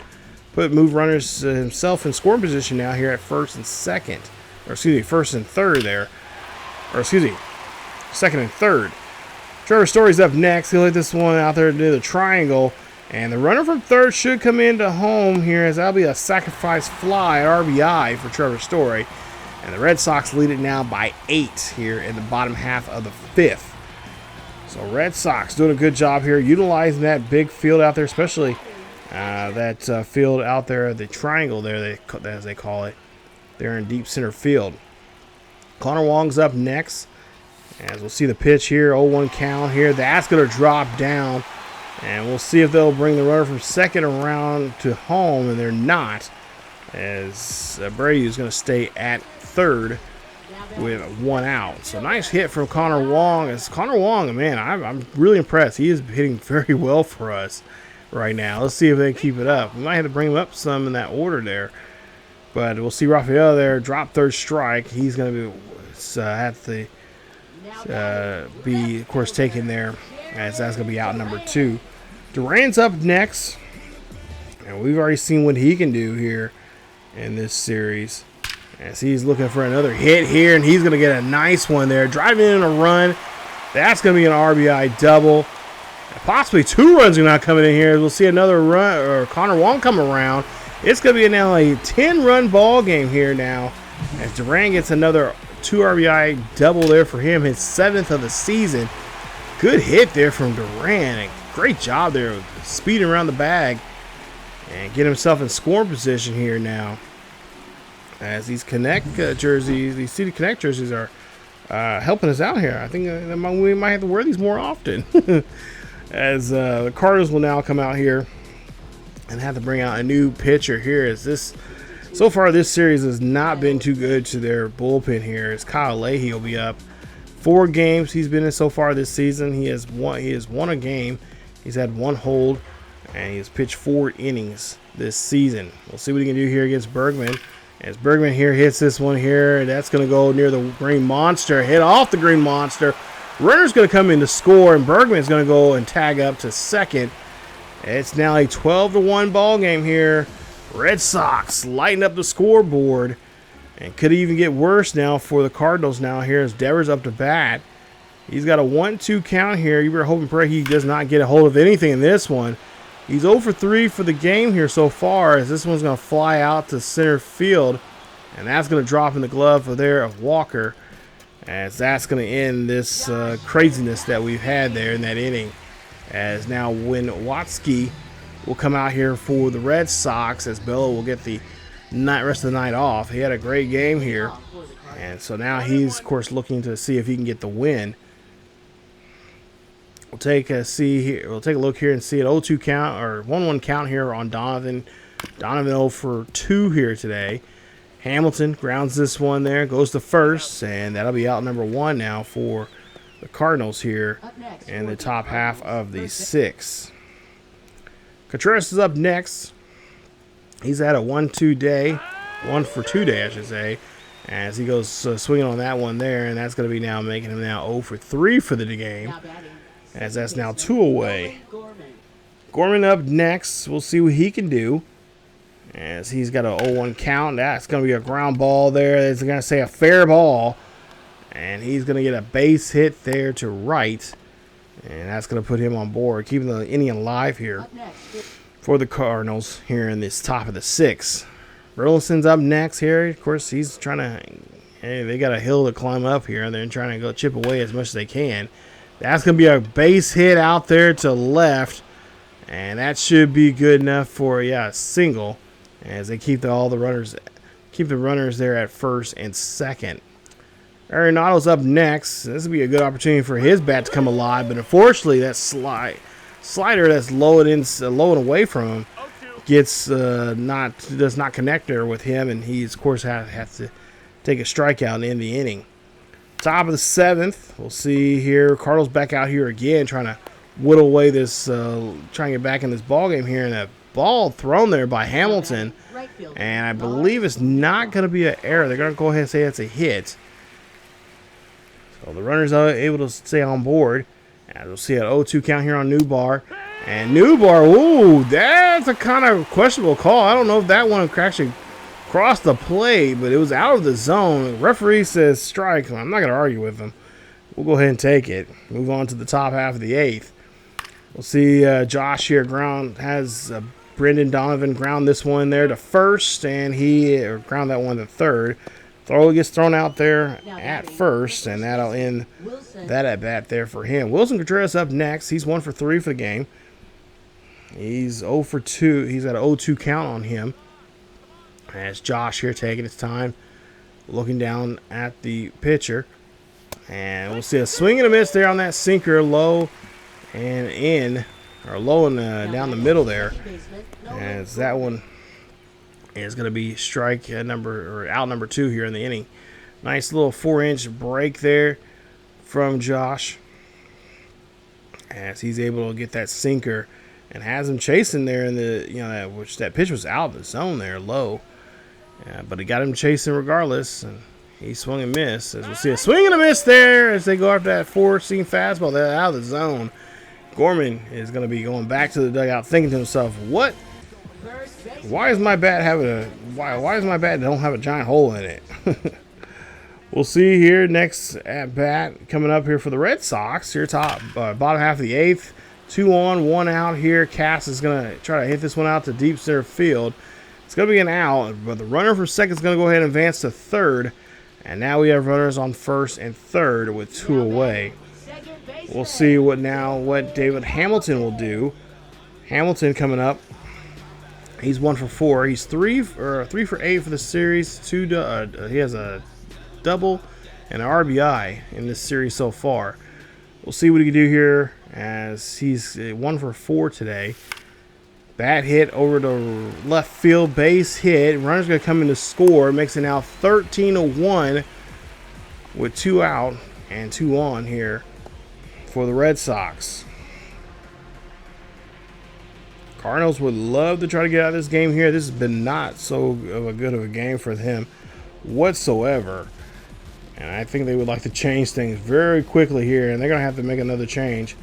move runners himself in scoring position now here at first and second. Or excuse me, first and third there. Or excuse me, second and third. Trevor Story's up next. He'll hit this one out there near the triangle. And the runner from third should come into home here, as that'll be a sacrifice fly RBI for Trevor Story. And the Red Sox lead it now by 8 here in the bottom half of the 5th. So Red Sox doing a good job here, utilizing that big field out there, especially that field out there, the triangle there, as they call it, there in deep center field. Connor Wong's up next. As we'll see the pitch here, 0-1 count here. That's going to drop down. And we'll see if they'll bring the runner from second around to home, and they're not, as Abreu is going to stay at third with 1 out. So nice hit from Connor Wong. As Connor Wong, man, I'm really impressed. He is hitting very well for us right now. Let's see if they keep it up. We might have to bring him up some in that order there. But we'll see Rafael there drop third strike. He's going to have to be, of course, taken there, as that's going to be out number 2. Duran's up next, and we've already seen what he can do here in this series, as he's looking for another hit here, and he's going to get a nice one there, driving in a run. That's going to be an RBI double, and possibly 2 runs are not coming in here. We'll see another run, or Connor Wong come around. It's going to be now a 10-run ball game here now, as Duran gets another 2 RBI double there for him, his 7th of the season. Good hit there from Duran. Great job there, speeding around the bag and get himself in scoring position here now. As these Connect jerseys, these City Connect jerseys are helping us out here. I think we might have to wear these more often. As the Cardinals will now come out here and have to bring out a new pitcher here. As this, so far this series has not been too good to their bullpen here. As Kyle Leahy will be up. 4 games he's been in so far this season. He has won a game. He's had 1 hold, and he has pitched 4 innings this season. We'll see what he can do here against Bergman. As Bergman here hits this one here, that's going to go near the green monster. Hit off the green monster. Runner's going to come in to score, and Bergman's going to go and tag up to second. It's now a 12-1 ball game here. Red Sox lighting up the scoreboard. And could even get worse now for the Cardinals now here, as Devers up to bat. He's got a 1-2 count here. You were hoping pray he does not get a hold of anything in this one. He's 0 for 3 for the game here so far, as this one's going to fly out to center field. And that's going to drop in the glove of Walker, as that's going to end this craziness that we've had there in that inning. As now Watsky will come out here for the Red Sox, as Bello will get the rest of the night off. He had a great game here, and so now he's, of course, looking to see if he can get the win. We'll take a look here and see an 0-2 count, or 1-1 count here on Donovan. Donovan 0 for 2 here today. Hamilton grounds this one there, goes to first, and that'll be out number 1 now for the Cardinals here in the top half of the 6th. Contreras is up next. He's had a 1-2 day, 1 for 2 day, I should say, as he goes swinging on that one there, and that's going to be now making him now 0 for 3 for the game, as that's now 2 away. Gorman up next. We'll see what he can do, as he's got a 0-1 count. That's going to be a ground ball there. It's going to say a fair ball, and he's going to get a base hit there to right, and that's going to put him on board, keeping the inning alive here for the Cardinals here in this top of the 6th. Burleson's up next here. Of course, he's trying to, they got a hill to climb up here, and they're trying to go chip away as much as they can. That's going to be a base hit out there to left, and that should be good enough for a single, as they keep the runners there at first and second. Arenado's up next. This will be a good opportunity for his bat to come alive, but unfortunately that slider that's low and away from him does not connect there with him, and he of course has to take a strikeout and end the inning. Top of the 7th, we'll see here. Cardinals back out here again, trying to whittle away this, trying to get back in this ball game here, and a ball thrown there by Hamilton, and I believe it's not going to be an error. They're going to go ahead and say it's a hit. So the runners are able to stay on board. And we'll see an 0-2 count here on Newbar. And Newbar, ooh, that's a kind of questionable call. I don't know if that one actually crossed the plate, but it was out of the zone. The referee says strike. I'm not going to argue with him. We'll go ahead and take it. Move on to the top half of the 8th. We'll see Josh here has Brendan Donovan ground this one there to first, and he ground that one to third. Throw gets thrown out there at first, and that'll end that at bat there for him. Wilson Contreras up next. He's 1 for 3 for the game. He's 0 for 2. He's got an 0-2 count on him. As Josh here taking his time, looking down at the pitcher. And we'll see a swing and a miss there on that sinker, low and in, or low and down the middle there. As that one is going to be out number 2 here in the inning. Nice little 4-inch break there from Josh, as he's able to get that sinker and has him chasing there in the that pitch was out of the zone there, low, but he got him chasing regardless, and he swung and missed. As we'll see a swing and a miss there as they go after that 4-seam fastball. They're out of the zone. Gorman is going to be going back to the dugout, thinking to himself, "What? Why is my bat why is my bat don't have a giant hole in it?" We'll see here next at bat coming up here for the Red Sox. Here bottom half of the 8th, 2 on, 1 out here. Cass is going to try to hit this one out to deep center field. It's going to be an out, but the runner from second is going to go ahead and advance to third. And now we have runners on first and third with 2 away. We'll see what David Hamilton will do. Hamilton coming up. He's 1 for 4. He's 3 for 8 for the series. He has a double and an RBI in this series so far. We'll see what he can do here, as he's 1 for 4 today. Bat hit over to left field, base hit. Runner's going to come in to score. Makes it now 13-1 with 2 out and 2 on here for the Red Sox. Cardinals would love to try to get out of this game here. This has been not so good of a game for them whatsoever. And I think they would like to change things very quickly here. And they're going to have to make another change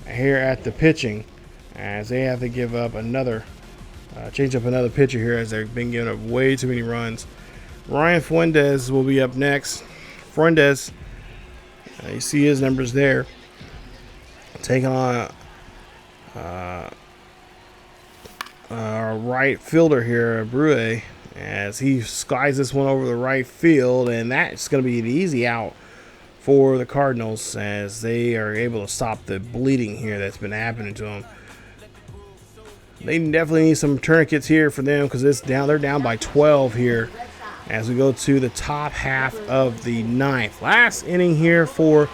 here at the pitching, as they have to give up change up another pitcher here, as they've been giving up way too many runs. Ryan Fuentes will be up next. Fuentes, you see his numbers there. Taking on our right fielder here, Brue, as he skies this one over the right field, and that's going to be an easy out for the Cardinals, as they are able to stop the bleeding here that's been happening to them. They definitely need some tourniquets here for them, because they're down by 12 here as we go to the top half of the 9th. Last inning here for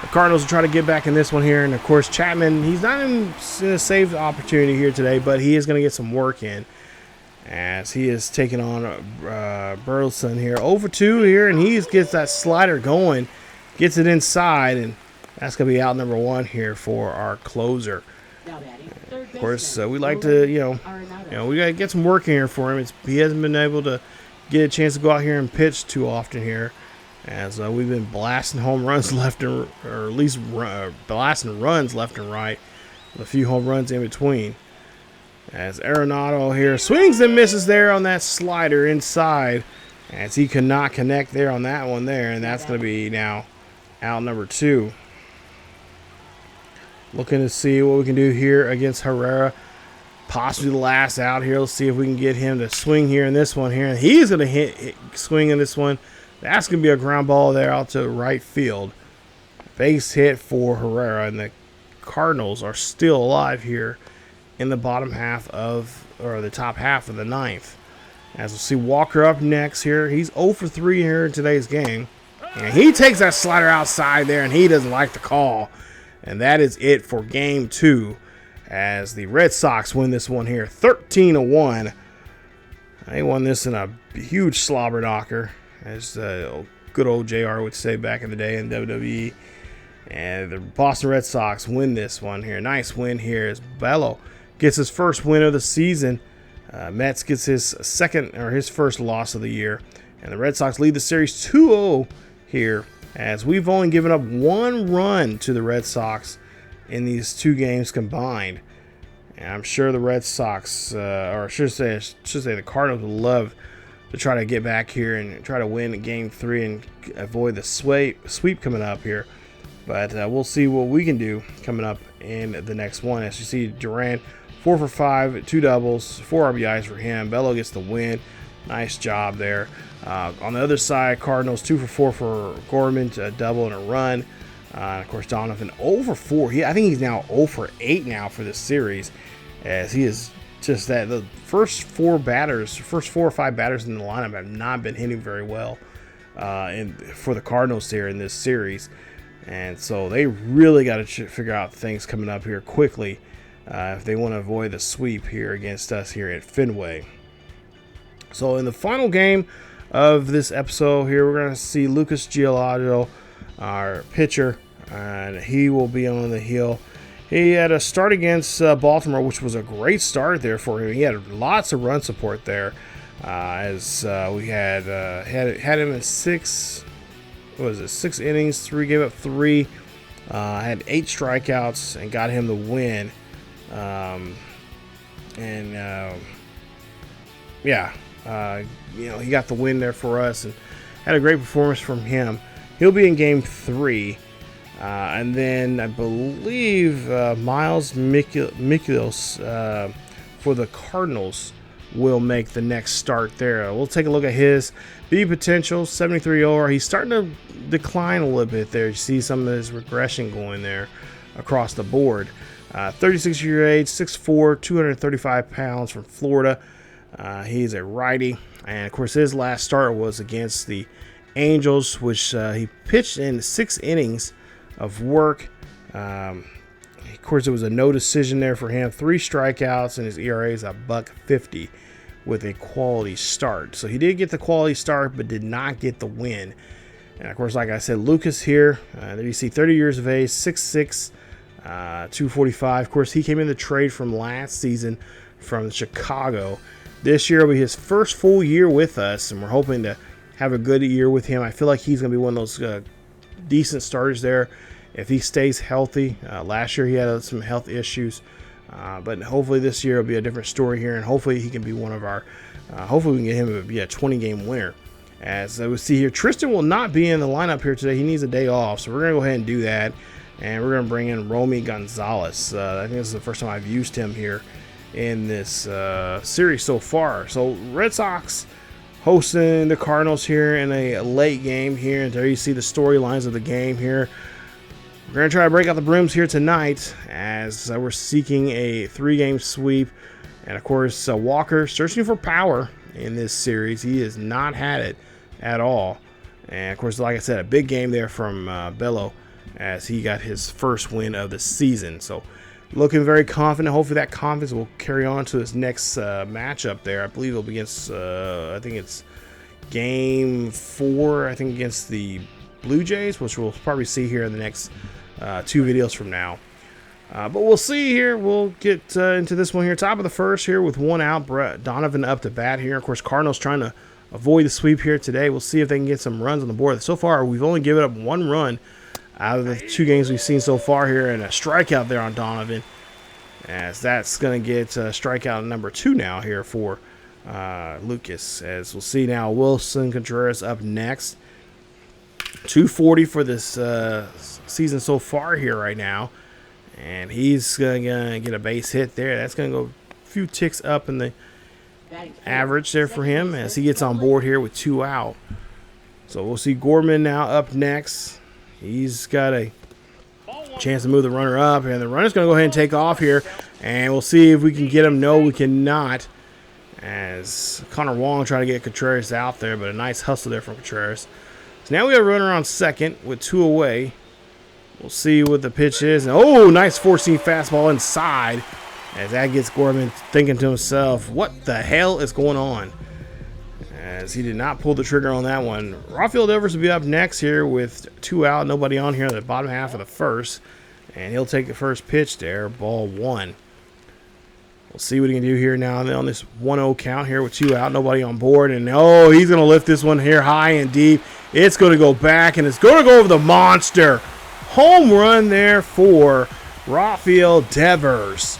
the Cardinals to try to get back in this one here. And, of course, Chapman, he's not in a saved opportunity here today, but he is going to get some work in, as he is taking on Burleson here. 0 for 2 here, and he gets that slider going, gets it inside, and that's going to be out number 1 here for our closer. Of course, we like to, we got to get some work in here for him. He hasn't been able to get a chance to go out here and pitch too often here, as we've been blasting home runs blasting runs left and right, with a few home runs in between. As Arenado here swings and misses there on that slider inside, as he could not connect there on that one there, and that's going to be now out number 2. Looking to see what we can do here against Herrera. Possibly the last out here. Let's see if we can get him to swing here in this one here. And he's going to swing in this one. That's going to be a ground ball there out to right field. Base hit for Herrera, and the Cardinals are still alive here in the bottom half the top half of the 9th. As we'll see Walker up next here. He's 0 for 3 here in today's game. And he takes that slider outside there, and he doesn't like the call. And that is it for game 2, as the Red Sox win this one here 13-1. They won this in a huge slobber knocker, as good old JR would say back in the day in WWE. And the Boston Red Sox win this one here. Nice win here as Bello gets his first win of the season. Mets gets his first loss of the year. And the Red Sox lead the series 2-0 here, as we've only given up 1 run to the Red Sox in these 2 games combined. And I'm sure the Red Sox, or I should say the Cardinals, would love to try to get back here and try to win Game 3 and avoid the sweep coming up here. But we'll see what we can do coming up in the next one. As you see, Duran 4 for 5, 2 doubles, 4 RBIs for him. Bello gets the win. Nice job there. On the other side, Cardinals 2 for 4 for Gorman, a double and a run. Of course, Donovan 0 for 4. I think he's now 0 for 8 now for this series, as he is just that. The first 4 or 5 batters in the lineup have not been hitting very well for the Cardinals here in this series. And so they really got to figure out things coming up here quickly if they want to avoid the sweep here against us here at Fenway. So in the final game of this episode here, we're going to see Lucas Giolito, our pitcher, and he will be on the hill. He had a start against Baltimore, which was a great start there for him. He had lots of run support there, as we had him in 6 innings, gave up 3, had 8 strikeouts, and got him the win. He got the win there for us and had a great performance from him. He'll be in Game 3. And then I believe Miles Mikolas for the Cardinals will make the next start there. We'll take a look at his B potential, 73 OR. He's starting to decline a little bit there. You see some of his regression going there across the board. 36-year age, 6'4", 235 pounds, from Florida. He's a righty. And, of course, his last start was against the Angels, which he pitched in 6 innings of work. Of course, it was a no decision there for him. 3 strikeouts, and his ERA is $1.50 with a quality start. So he did get the quality start, but did not get the win. And, of course, like I said, Lucas here, there you see 30 years of age, 6'6", 245. Of course, he came in the trade from last season from Chicago. This year will be his first full year with us, and we're hoping to have a good year with him. I feel like he's going to be one of those decent starters there if he stays healthy. Last year he had some health issues, but hopefully this year will be a different story here, and hopefully he can be one of our hopefully we can get him to be a 20-game winner. As we see here, Tristan will not be in the lineup here today. He needs a day off, so we're going to go ahead and do that, and we're going to bring in Romy Gonzalez. I think this is the first time I've used him here in this series so far. So Red Sox hosting the Cardinals here in a late game here, and there you see the storylines of the game here. We're going to try to break out the brooms here tonight, as we're seeking a 3-game sweep. And of course, Walker searching for power in this series. He has not had it at all. And of course, like I said, a big game there from Bello, as he got his first win of the season. So looking very confident. Hopefully that confidence will carry on to his next matchup there. I believe it'll be against, I think it's Game 4, I think against the Blue Jays, which we'll probably see here in the next 2 videos from now. But we'll see here. We'll get into this one here. Top of the first here with 1 out. Donovan up to bat here. Of course, Cardinals trying to avoid the sweep here today. We'll see if they can get some runs on the board. So far, we've only given up 1 run out of the 2 games we've seen so far here, and a strikeout there on Donovan, as that's going to get strikeout number 2 now here for Lucas. As we'll see now, Wilson Contreras up next. 240 for this season so far here right now, and he's going to get a base hit there. That's going to go a few ticks up in the average there for him as he gets on board here with 2 out. So we'll see Gorman now up next. He's got a chance to move the runner up, and the runner's going to go ahead and take off here, and we'll see if we can get him. No, we cannot, as Connor Wong trying to get Contreras out there, but a nice hustle there from Contreras. So now we have a runner on second with 2 away. We'll see what the pitch is. Oh, nice 4-seam fastball inside. As that gets Gorman thinking to himself, what the hell is going on? As he did not pull the trigger on that one. Rafael Devers will be up next here with 2 out. Nobody on here in the bottom half of the first. And he'll take the first pitch there. Ball 1. We'll see what he can do here now on this 1-0 count here with 2 out. Nobody on board. And oh, he's going to lift this one here high and deep. It's going to go back and it's going to go over the monster. Home run there for Rafael Devers.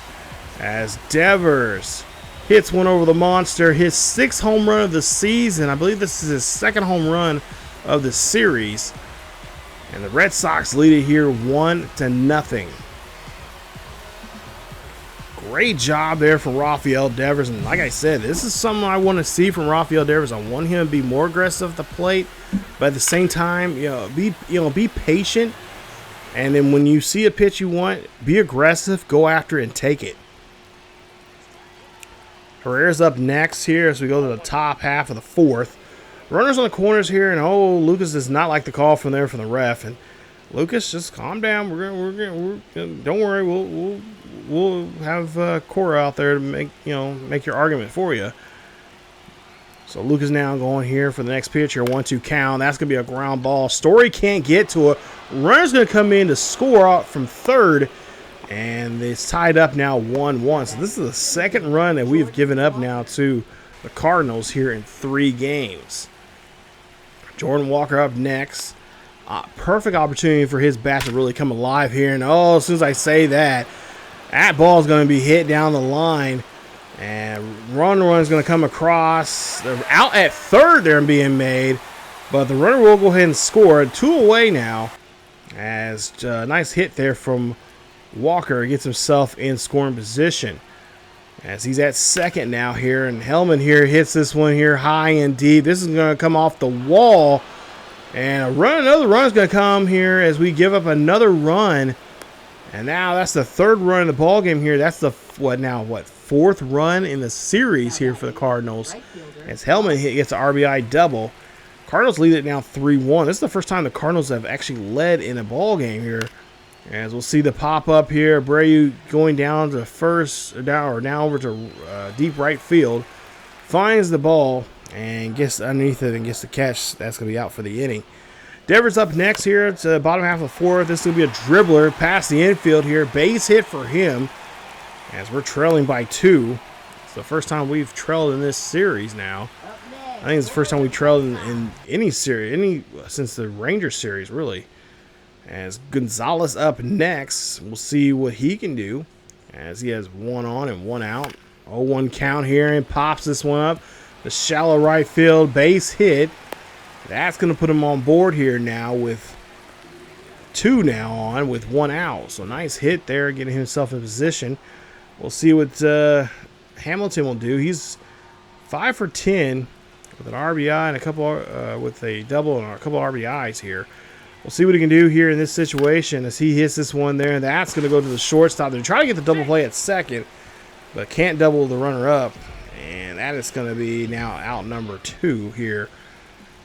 As Devers hits one over the monster, his 6th home run of the season. I believe this is his 2nd home run of the series. And the Red Sox lead it here 1-0. Great job there for Rafael Devers. And like I said, this is something I want to see from Rafael Devers. I want him to be more aggressive at the plate, but at the same time, be patient. And then when you see a pitch you want, be aggressive, go after it and take it. Herrera's up next here as we go to the top half of the 4th. Runners on the corners here, and oh, Lucas does not like the call from there from the ref. And Lucas, just calm down. Don't worry. We'll have Cora out there to make your argument for you. So Lucas now going here for the next pitch here, 1-2 count. That's gonna be a ground ball. Story can't get to it. Runner's gonna come in to score out from third. And it's tied up now 1-1. So this is the 2nd run that we have given up now to the Cardinals here in 3 games. Jordan Walker up next. Perfect opportunity for his bat to really come alive here. And oh, as soon as I say that ball is going to be hit down the line. And run is going to come across. They're out at third there and being made. But the runner will go ahead and score. 2 away now. As a nice hit there from Walker, gets himself in scoring position as he's at second now here, and Hellman here hits this one here high and deep. This is going to come off the wall, and another run is going to come here as we give up another run. And now that's the 3rd run in the ball game here. That's the 4th run in the series here for the Cardinals as Hellman gets an RBI double. Cardinals lead it now 3-1. This is the first time the Cardinals have actually led in a ball game here. As we'll see the pop up here, Abreu going down to first, down over to deep right field, finds the ball and gets underneath it and gets the catch. That's going to be out for the inning. Devers up next here at the bottom half of the 4th. This is going to be a dribbler past the infield here. Base hit for him as we're trailing by 2. It's the first time we've trailed in this series now. I think it's the first time we trailed in any series, since the Rangers series, really. As Gonzalez up next, we'll see what he can do as he has 1 on and 1 out. 0-1 count here and pops this one up. The shallow right field base hit. That's going to put him on board here now with 2 now on with 1 out. So nice hit there, getting himself in position. We'll see what Hamilton will do. He's 5 for 10 with an RBI and a couple with a double and a couple RBIs here. We'll see what he can do here in this situation as he hits this one there. And that's going to go to the shortstop. They're trying to get the double play at second, but can't double the runner up. And that is going to be now out number 2 here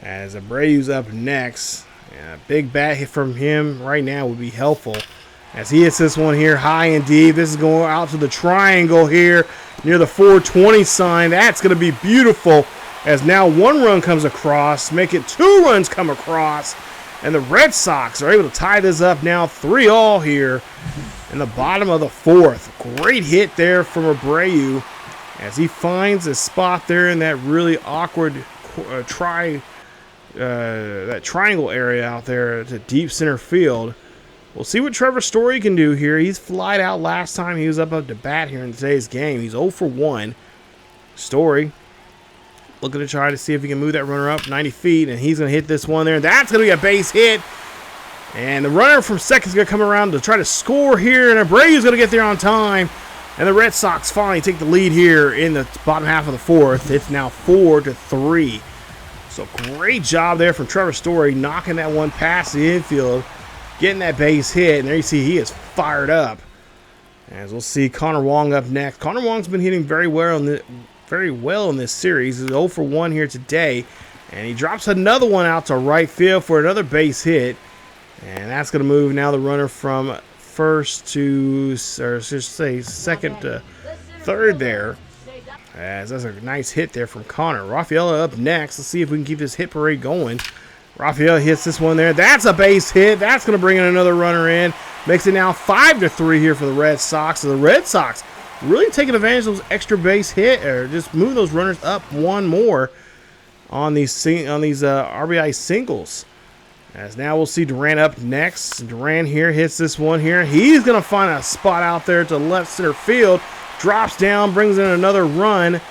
as Abreu's up next. And a big bat hit from him right now would be helpful as he hits this one here high and deep. This is going out to the triangle here near the 420 sign. That's going to be beautiful as now 1 run comes across, make it 2 runs come across. And the Red Sox are able to tie this up now 3-all here in the bottom of the 4th. Great hit there from Abreu as he finds a spot there in that really awkward that triangle area out there to deep center field. We'll see what Trevor Story can do here. He's flied out last time he was up to bat here in today's game. He's 0 for 1. Story looking to try to see if he can move that runner up 90 feet, and he's going to hit this one there. That's going to be a base hit. And the runner from second is going to come around to try to score here, and Abreu's going to get there on time. And the Red Sox finally take the lead here in the bottom half of the 4th. It's now 4-3. So great job there from Trevor Story, knocking that one past the infield, getting that base hit. And there you see he is fired up. As we'll see Connor Wong up next. Connor Wong's been hitting very well in this series. He's 0 for 1 here today. And he drops another one out to right field for another base hit. And that's going to move now the runner from first to, or just say second to third there. As that's a nice hit there from Connor. Rafael up next. Let's see if we can keep this hit parade going. Rafael hits this one there. That's a base hit. That's going to bring in another runner in. Makes it now 5-3 here for the Red Sox. So the Red Sox really taking advantage of those extra base hit, or just move those runners up one more on these RBI singles. As now we'll see Duran up next. Duran here hits this one here. He's going to find a spot out there to left center field. Drops down, brings in another run,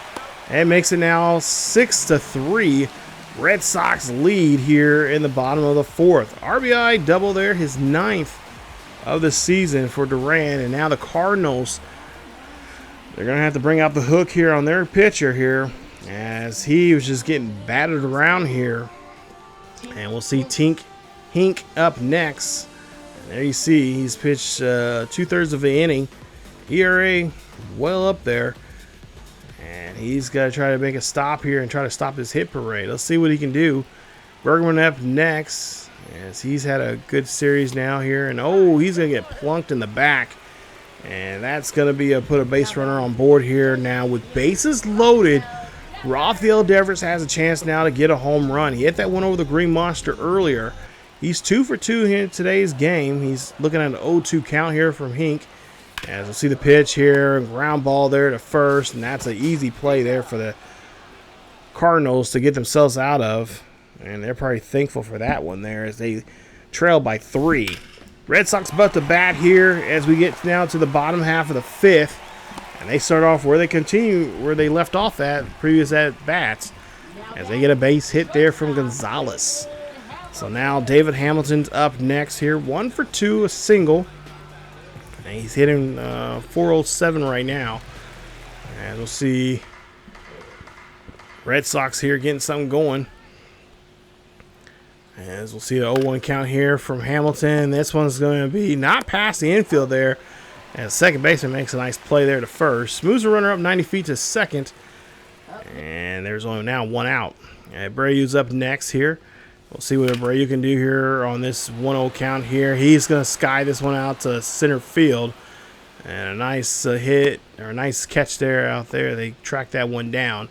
and makes it now 6-3. Red Sox lead here in the bottom of the fourth. RBI double there, his 9th of the season for Duran. And now the Cardinals, they're going to have to bring out the hook here on their pitcher here, as he was just getting battered around here. And we'll see Hink up next. And there you see he's pitched 2/3 of the inning. ERA well up there. And he's got to try to make a stop here and try to stop this hit parade. Let's see what he can do. Bergman up next, as he's had a good series now here. And oh, he's going to get plunked in the back. And that's going to be put a base runner on board here now with bases loaded. Rafael Devers has a chance now to get a home run. He hit that one over the Green Monster earlier. He's 2 for 2 here in today's game. He's looking at an 0-2 count here from Hink. As we'll see the pitch here, ground ball there to first, and that's an easy play there for the Cardinals to get themselves out of. And they're probably thankful for that one there as they trail by 3. Red Sox about to bat here as we get now to the bottom half of the 5th. And they start off where they left off at previous at bats, as they get a base hit there from Gonzalez. So now David Hamilton's up next here, 1 for 2, a single. And he's hitting 407 right now. And we'll see Red Sox here getting something going. As we'll see the 0-1 count here from Hamilton. This one's going to be not past the infield there. And second baseman makes a nice play there to first. Moves the runner up 90 feet to second. And there's only now 1 out. Abreu's up next here. We'll see what Abreu can do here on this 1-0 count here. He's going to sky this one out to center field. And a nice hit, or a nice catch there out there. They track that one down.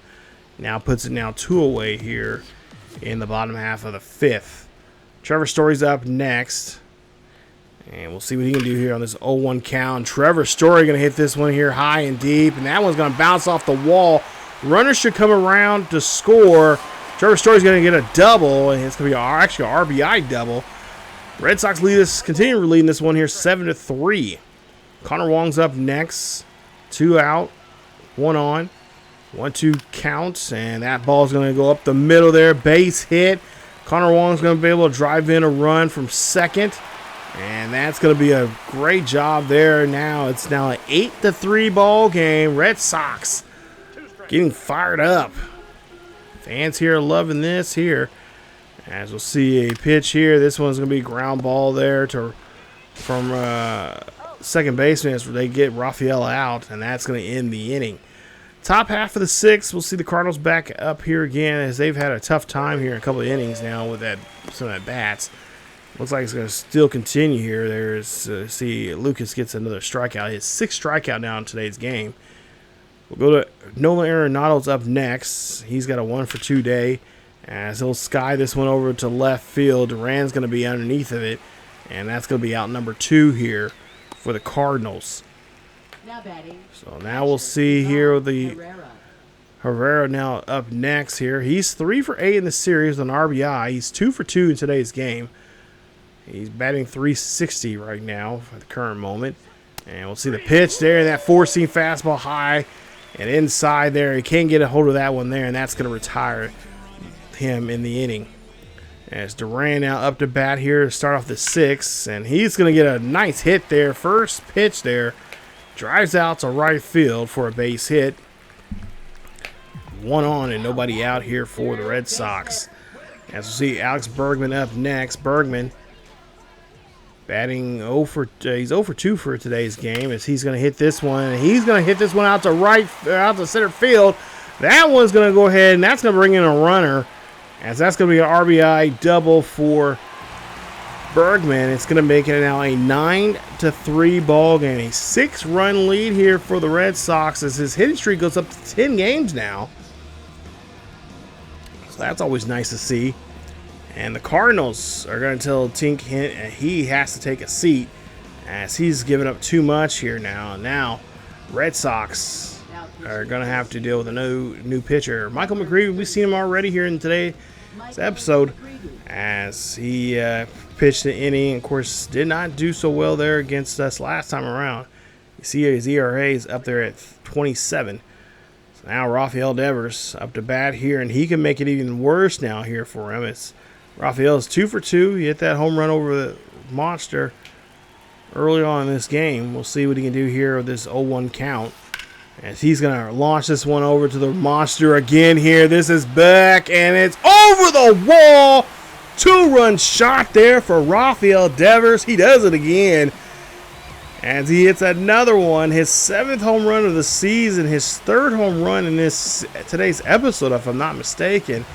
Now puts it now 2 away here in the bottom half of the 5th. Trevor Story's up next. And we'll see what he can do here on this 0-1 count. Trevor Story going to hit this one here high and deep. And that one's going to bounce off the wall. Runners should come around to score. Trevor Story's going to get a double. And it's going to be actually an RBI double. Red Sox continue leading this one here 7-3. Connor Wong's up next. 2 out. 1 on. 1-2 counts. And that ball's going to go up the middle there. Base hit. Connor Wong's going to be able to drive in a run from second. And that's going to be a great job there. Now it's now an 8-3 ball game. Red Sox getting fired up. Fans here are loving this here. As we'll see a pitch here. This one's going to be ground ball there from second baseman as they get Rafael out. And that's going to end the inning. Top half of the 6th, we'll see the Cardinals back up here again as they've had a tough time here in a couple of innings now with some of that bats. Looks like it's going to still continue here. There's see Lucas gets another strikeout. His 6th strikeout now in today's game. We'll go to Nolan Arenado's up next. He's got a 1 for 2 day as he'll sky this one over to left field. Duran's going to be underneath of it, and that's going to be out number 2 here for the Cardinals. So now we'll see here the Herrera now up next here. He's 3 for 8 in the series on RBI. He's 2 for 2 in today's game. He's batting .360 right now at the current moment. And we'll see the pitch there. That 4-seam fastball high and inside there. He can't get a hold of that one there, and that's going to retire him in the inning. As Duran now up to bat here to start off the 6th. And he's going to get a nice hit there. First pitch there. Drives out to right field for a base hit. 1 on and nobody out here for the Red Sox. As we'll see Alex Bergman up next. Bergman batting he's 0 for 2 for today's game as he's going to hit this one. He's going to hit this one out to center field. That one's going to go ahead and that's going to bring in a runner as that's going to be an RBI double for Bergman. It's going to make it now a 9-3 ball game. A 6-run lead here for the Red Sox as his hitting streak goes up to 10 games now. So that's always nice to see. And the Cardinals are going to tell Tink he has to take a seat as he's given up too much here now. Now, Red Sox are going to have to deal with a new pitcher. Michael McGreevy, we've seen him already here in today's episode as he pitched the inning. Of course, did not do so well there against us last time around. You see his ERA is up there at 27. So now Rafael Devers up to bat here, and he can make it even worse now here for him. It's Rafael's 2 for 2. He hit that home run over the monster early on in this game. We'll see what he can do here with this 0-1 count. As he's going to launch this one over to the monster again here. This is back, and it's over the wall. 2-run shot there for Rafael Devers. He does it again. As he hits another one. His 7th home run of the season. His 3rd home run in today's episode, if I'm not mistaken.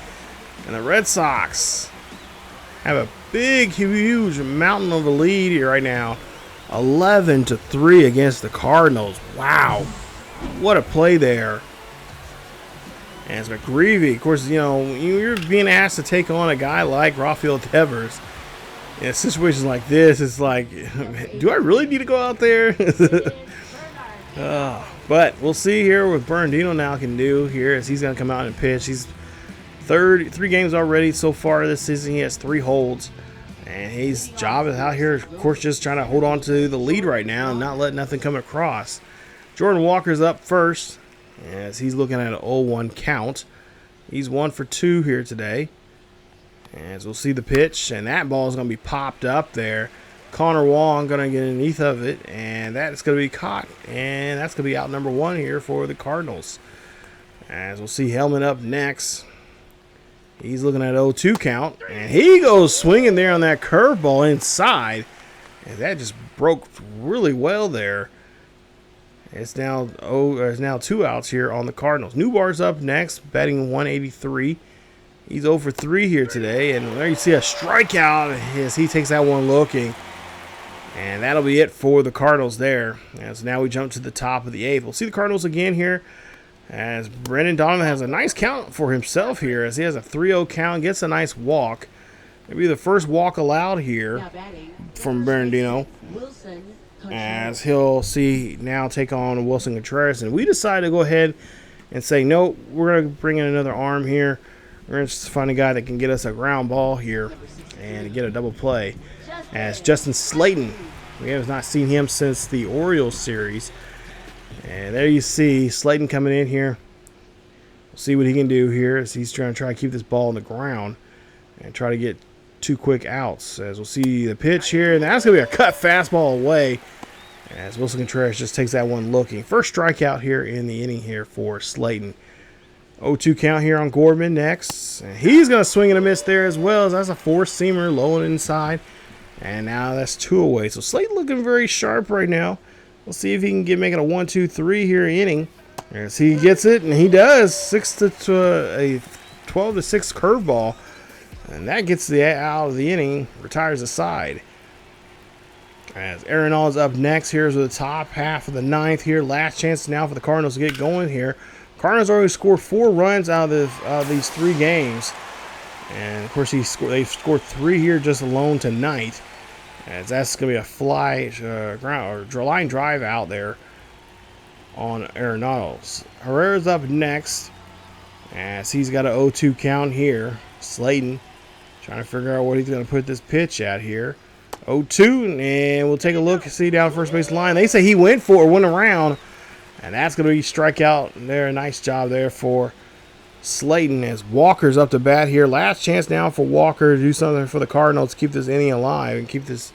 And the Red Sox have a big, huge mountain of a lead here right now. 11-3 against the Cardinals. Wow. What a play there. And it's McGreevy. Of course, you know, you're being asked to take on a guy like Rafael Devers. In situations like this, it's like, do I really need to go out there? But we'll see here what Bernardino now can do here as he's going to come out and pitch. He's 3 games already so far this season. He has 3 holds. And his job is out here, of course, just trying to hold on to the lead right now and not let nothing come across. Jordan Walker's up first as he's looking at an 0-1 count. He's 1 for 2 here today. As we'll see the pitch, and that ball is going to be popped up there. Connor Wong going to get underneath of it, and that's going to be caught. And that's going to be out number 1 here for the Cardinals. As we'll see Hellman up next. He's looking at 0-2 count, and he goes swinging there on that curveball inside. And that just broke really well there. It's now 2 outs here on the Cardinals. Newbar's up next, batting 183. He's 0 for 3 here today, and there you see a strikeout as he takes that one looking. And that'll be it for the Cardinals there. As now we jump to the top of the 8th. We'll see the Cardinals again here as Brendan Donovan has a nice count for himself here as he has a 3-0 count, gets a nice walk. Maybe the first walk allowed here from Bernardino. As he'll see now take on Wilson Contreras. And we decided to go ahead and say, no, we're going to bring in another arm here. We're going to find a guy that can get us a ground ball here and get a double play. As Justin Slayton, we have not seen him since the Orioles series. And there you see Slayton coming in here. We'll see what he can do here as he's trying to keep this ball on the ground and try to get 2 quick outs. As we'll see the pitch here, and that's going to be a cut fastball away as Wilson Contreras just takes that one looking. First strikeout here in the inning here for Slayton. 0-2 count here on Gorman next. And he's going to swing and a miss there as well as that's a 4-seamer low and inside. And now that's 2 away. So Slayton looking very sharp right now. We'll see if he can make it a 1-2-3 here inning. As he gets it, and he does. 12-6 curveball. And that gets the out of the inning, retires the side. As Arenado is up next, here's the top half of the 9th here. Last chance now for the Cardinals to get going here. Cardinals already scored 4 runs out of these 3 games. And, of course, they've scored 3 here just alone tonight. As that's going to be a fly line drive out there on Arenado's. Herrera's up next as he's got an 0-2 count here. Slayton trying to figure out what he's going to put this pitch at here. 0-2, and we'll take a look and see down first base line. They say he went around, and that's going to be strikeout there. Nice job there for Slayton as Walker's up to bat here. Last chance now for Walker to do something for the Cardinals to keep this inning alive and keep this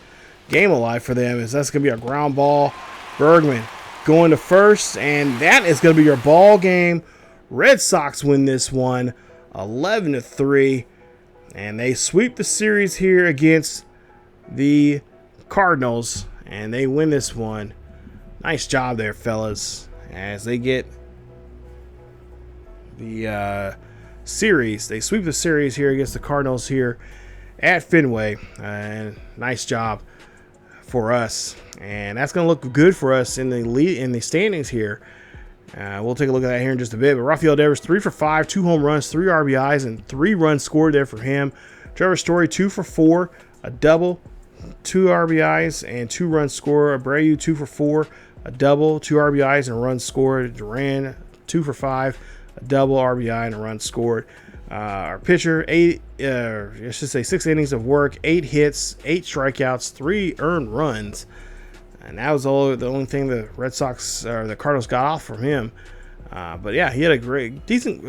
game alive for them. As that's going to be a ground ball. Bergman going to first, and that is going to be your ball game. Red Sox win this one 11-3, and they sweep the series here against the Cardinals, and they win this one. Nice job there, fellas, as they get the series. They sweep the series here against the Cardinals here at Fenway, and nice job for us. And that's going to look good for us in the standings here. We'll take a look at that here in just a bit. But Rafael Devers, 3 for 5, 2 home runs, 3 RBIs, and 3 runs scored there for him. Trevor Story, 2 for 4, a double, 2 RBIs, and 2 runs scored. Abreu, 2 for 4, a double, 2 RBIs, and runs scored. Duran, 2 for 5, a double, RBI, and a run scored. Our pitcher, 6 innings of work, 8 hits, 8 strikeouts, 3 earned runs. And that was the only thing the Red Sox or the Cardinals got off from him. But yeah, he had a decent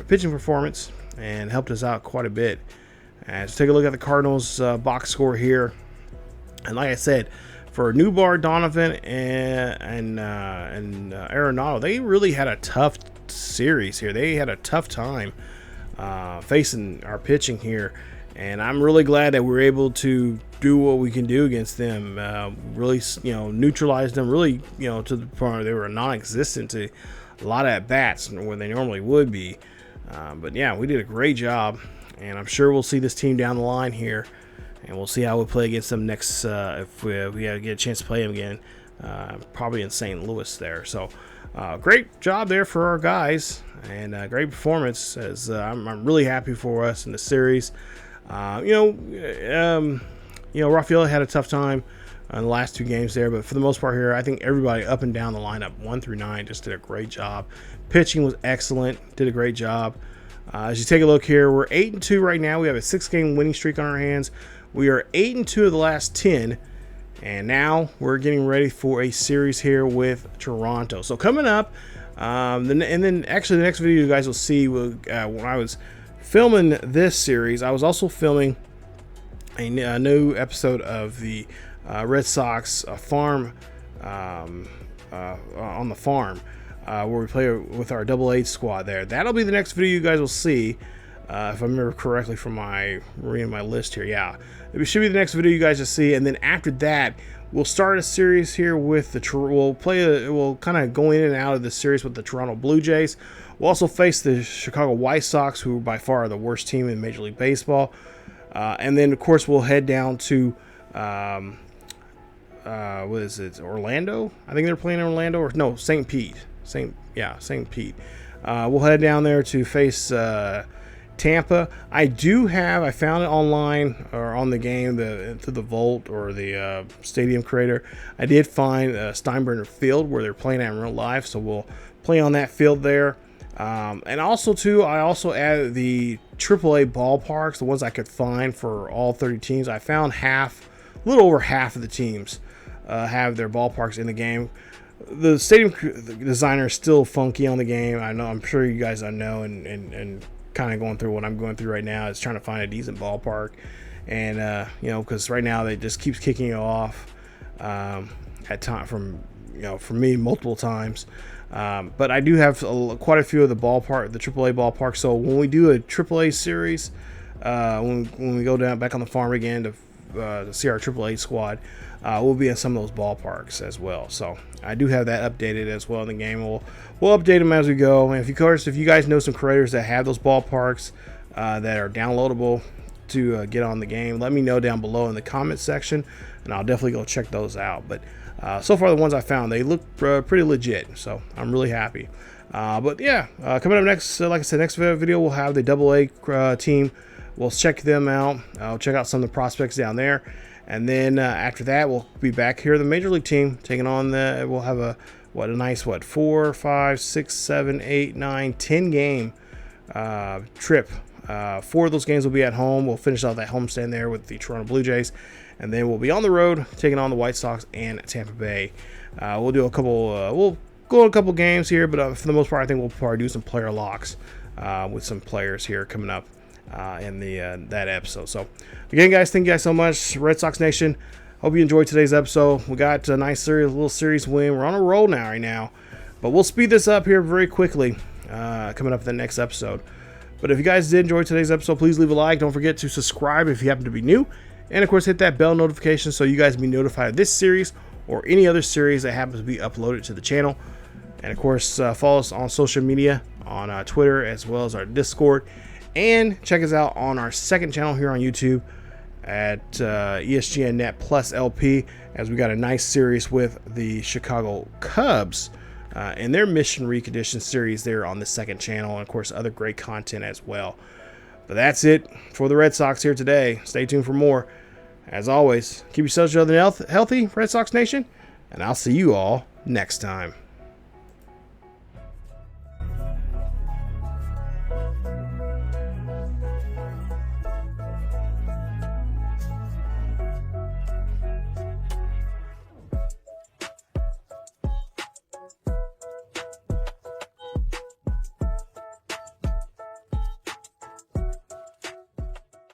pitching performance and helped us out quite a bit. Let's take a look at the Cardinals box score here. And like I said, for Newbar, Donovan, and Arenado, they really had a tough series here. They had a tough time facing our pitching here. And I'm really glad that we're able to do what we can do against them. Really, neutralize them. Really, to the point they were non-existent to a lot of at-bats where they normally would be. But yeah, we did a great job. And I'm sure we'll see this team down the line here. And we'll see how we play against them next if we get a chance to play them again. Probably in St. Louis there. So great job there for our guys. And great performance. As I'm really happy for us in the series. Rafael had a tough time in the last 2 games there, but for the most part here, I think everybody up and down the lineup, 1 through 9, just did a great job. Pitching was excellent, did a great job. As you take a look here, we're 8-2 right now. We have a 6-game winning streak on our hands. We are 8-2 of the last 10, and now we're getting ready for a series here with Toronto. So coming up, then actually the next video you guys will see when I was filming this series, I was also filming a new episode of the Red Sox farm on the farm where we play with our AA squad there. That'll be the next video you guys will see, if I remember correctly from reading my list here. Yeah, it should be the next video you guys will see, and then after that, we'll start a series here with we'll kind of go in and out of the series with the Toronto Blue Jays. We'll also face the Chicago White Sox, who are by far the worst team in Major League Baseball. And then, of course, we'll head down to, what is it, Orlando? I think they're playing in Orlando. Or no, St. Pete. St. Pete. We'll head down there to face Tampa. I found it online or on the game, through the Vault or the Stadium Creator. I did find Steinbrenner Field where they're playing at in real life, so we'll play on that field there. And also, too, I also added the AAA ballparks, the ones I could find for all 30 teams. I found a little over half of the teams have their ballparks in the game. The stadium designer is still funky on the game. I know, I'm sure you guys know, and kind of going through what I'm going through right now is trying to find a decent ballpark. And, because right now they just keeps kicking it off for me multiple times. But I do have quite a few of the AAA ballparks. So when we do a AAA series, when we go back on the farm again to see our AAA squad, we'll be in some of those ballparks as well. So I do have that updated as well in the game. We'll update them as we go. And if you guys know some creators that have those ballparks that are downloadable to get on the game, let me know down below in the comment section, and I'll definitely go check those out. But so far, the ones I found, they look pretty legit, so I'm really happy. But yeah, coming up next, like I said, next video we'll have the AA team. We'll check them out. I'll check out some of the prospects down there, and then after that, we'll be back here, the Major League team, taking on we'll have a nice 4, 5, 6, 7, 8, 9, 10 game trip. 4 of those games will be at home. We'll finish out that homestand there with the Toronto Blue Jays. And then we'll be on the road taking on the White Sox and Tampa Bay. We'll do we'll go a couple games here, but for the most part, I think we'll probably do some player locks with some players here coming up in that episode. So again, guys, thank you guys so much, Red Sox Nation. Hope you enjoyed today's episode. We got a nice little series win. We're on a roll now, right now, but we'll speed this up here very quickly coming up in the next episode. But if you guys did enjoy today's episode, please leave a like. Don't forget to subscribe if you happen to be new. And, of course, hit that bell notification so you guys be notified of this series or any other series that happens to be uploaded to the channel. And, of course, follow us on social media, on Twitter, as well as our Discord. And check us out on our second channel here on YouTube. at ESGNet plus LP, as we got a nice series with the Chicago Cubs and their Mission Recondition series there on the second channel, and of course other great content as well. But that's it for the Red Sox here today. Stay tuned for more. As always, keep yourselves healthy, Red Sox Nation, and I'll see you all next time.